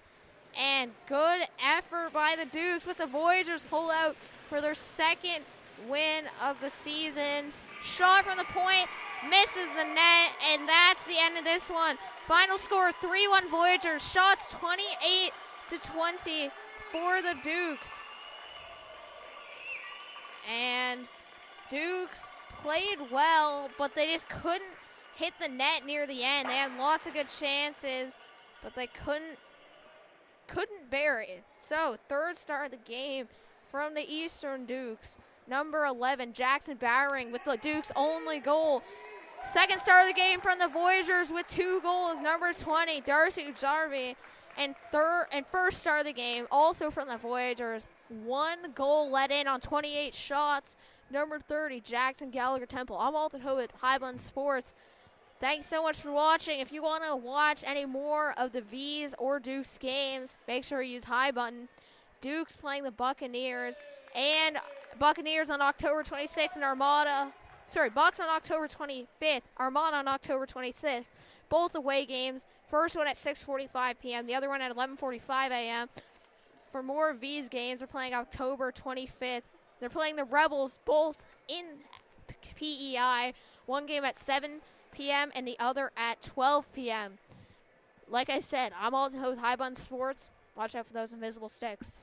and good effort by the Dukes with the Voyageurs pull out for their second win of the season. Shot from the point, misses the net, and that's the end of this one. Final score, 3-1 Voyageurs. Shots 28-20 for the Dukes. And Dukes played well, but they just couldn't hit the net near the end. They had lots of good chances, but they couldn't bury it. So, third star of the game from the Eastern Dukes. Number 11, Jackson Bowering with the Dukes' only goal. Second star of the game from the Voyageurs with 2 goals. Number 20, Darcy Ujarvi. And first star of the game, also from the Voyageurs, 1 goal let in on 28 shots. Number 30, Jackson Gallagher Temple. I'm Alton Howitt, Highland Sports. Thanks so much for watching. If you want to watch any more of the V's or Dukes games, make sure you use High Button. Dukes playing the Buccaneers, and Buccaneers on October 26th, and Bucks on October 25th, Armada on October 26th. Both away games. First one at 6:45 p.m., the other one at 11:45 a.m. For more V's games, they're playing October 25th. They're playing the Rebels both in PEI. One game at 7 p.m. and the other at 12 p.m. Like I said, I'm Alton Howitt with High Bun Sports. Watch out for those invisible sticks.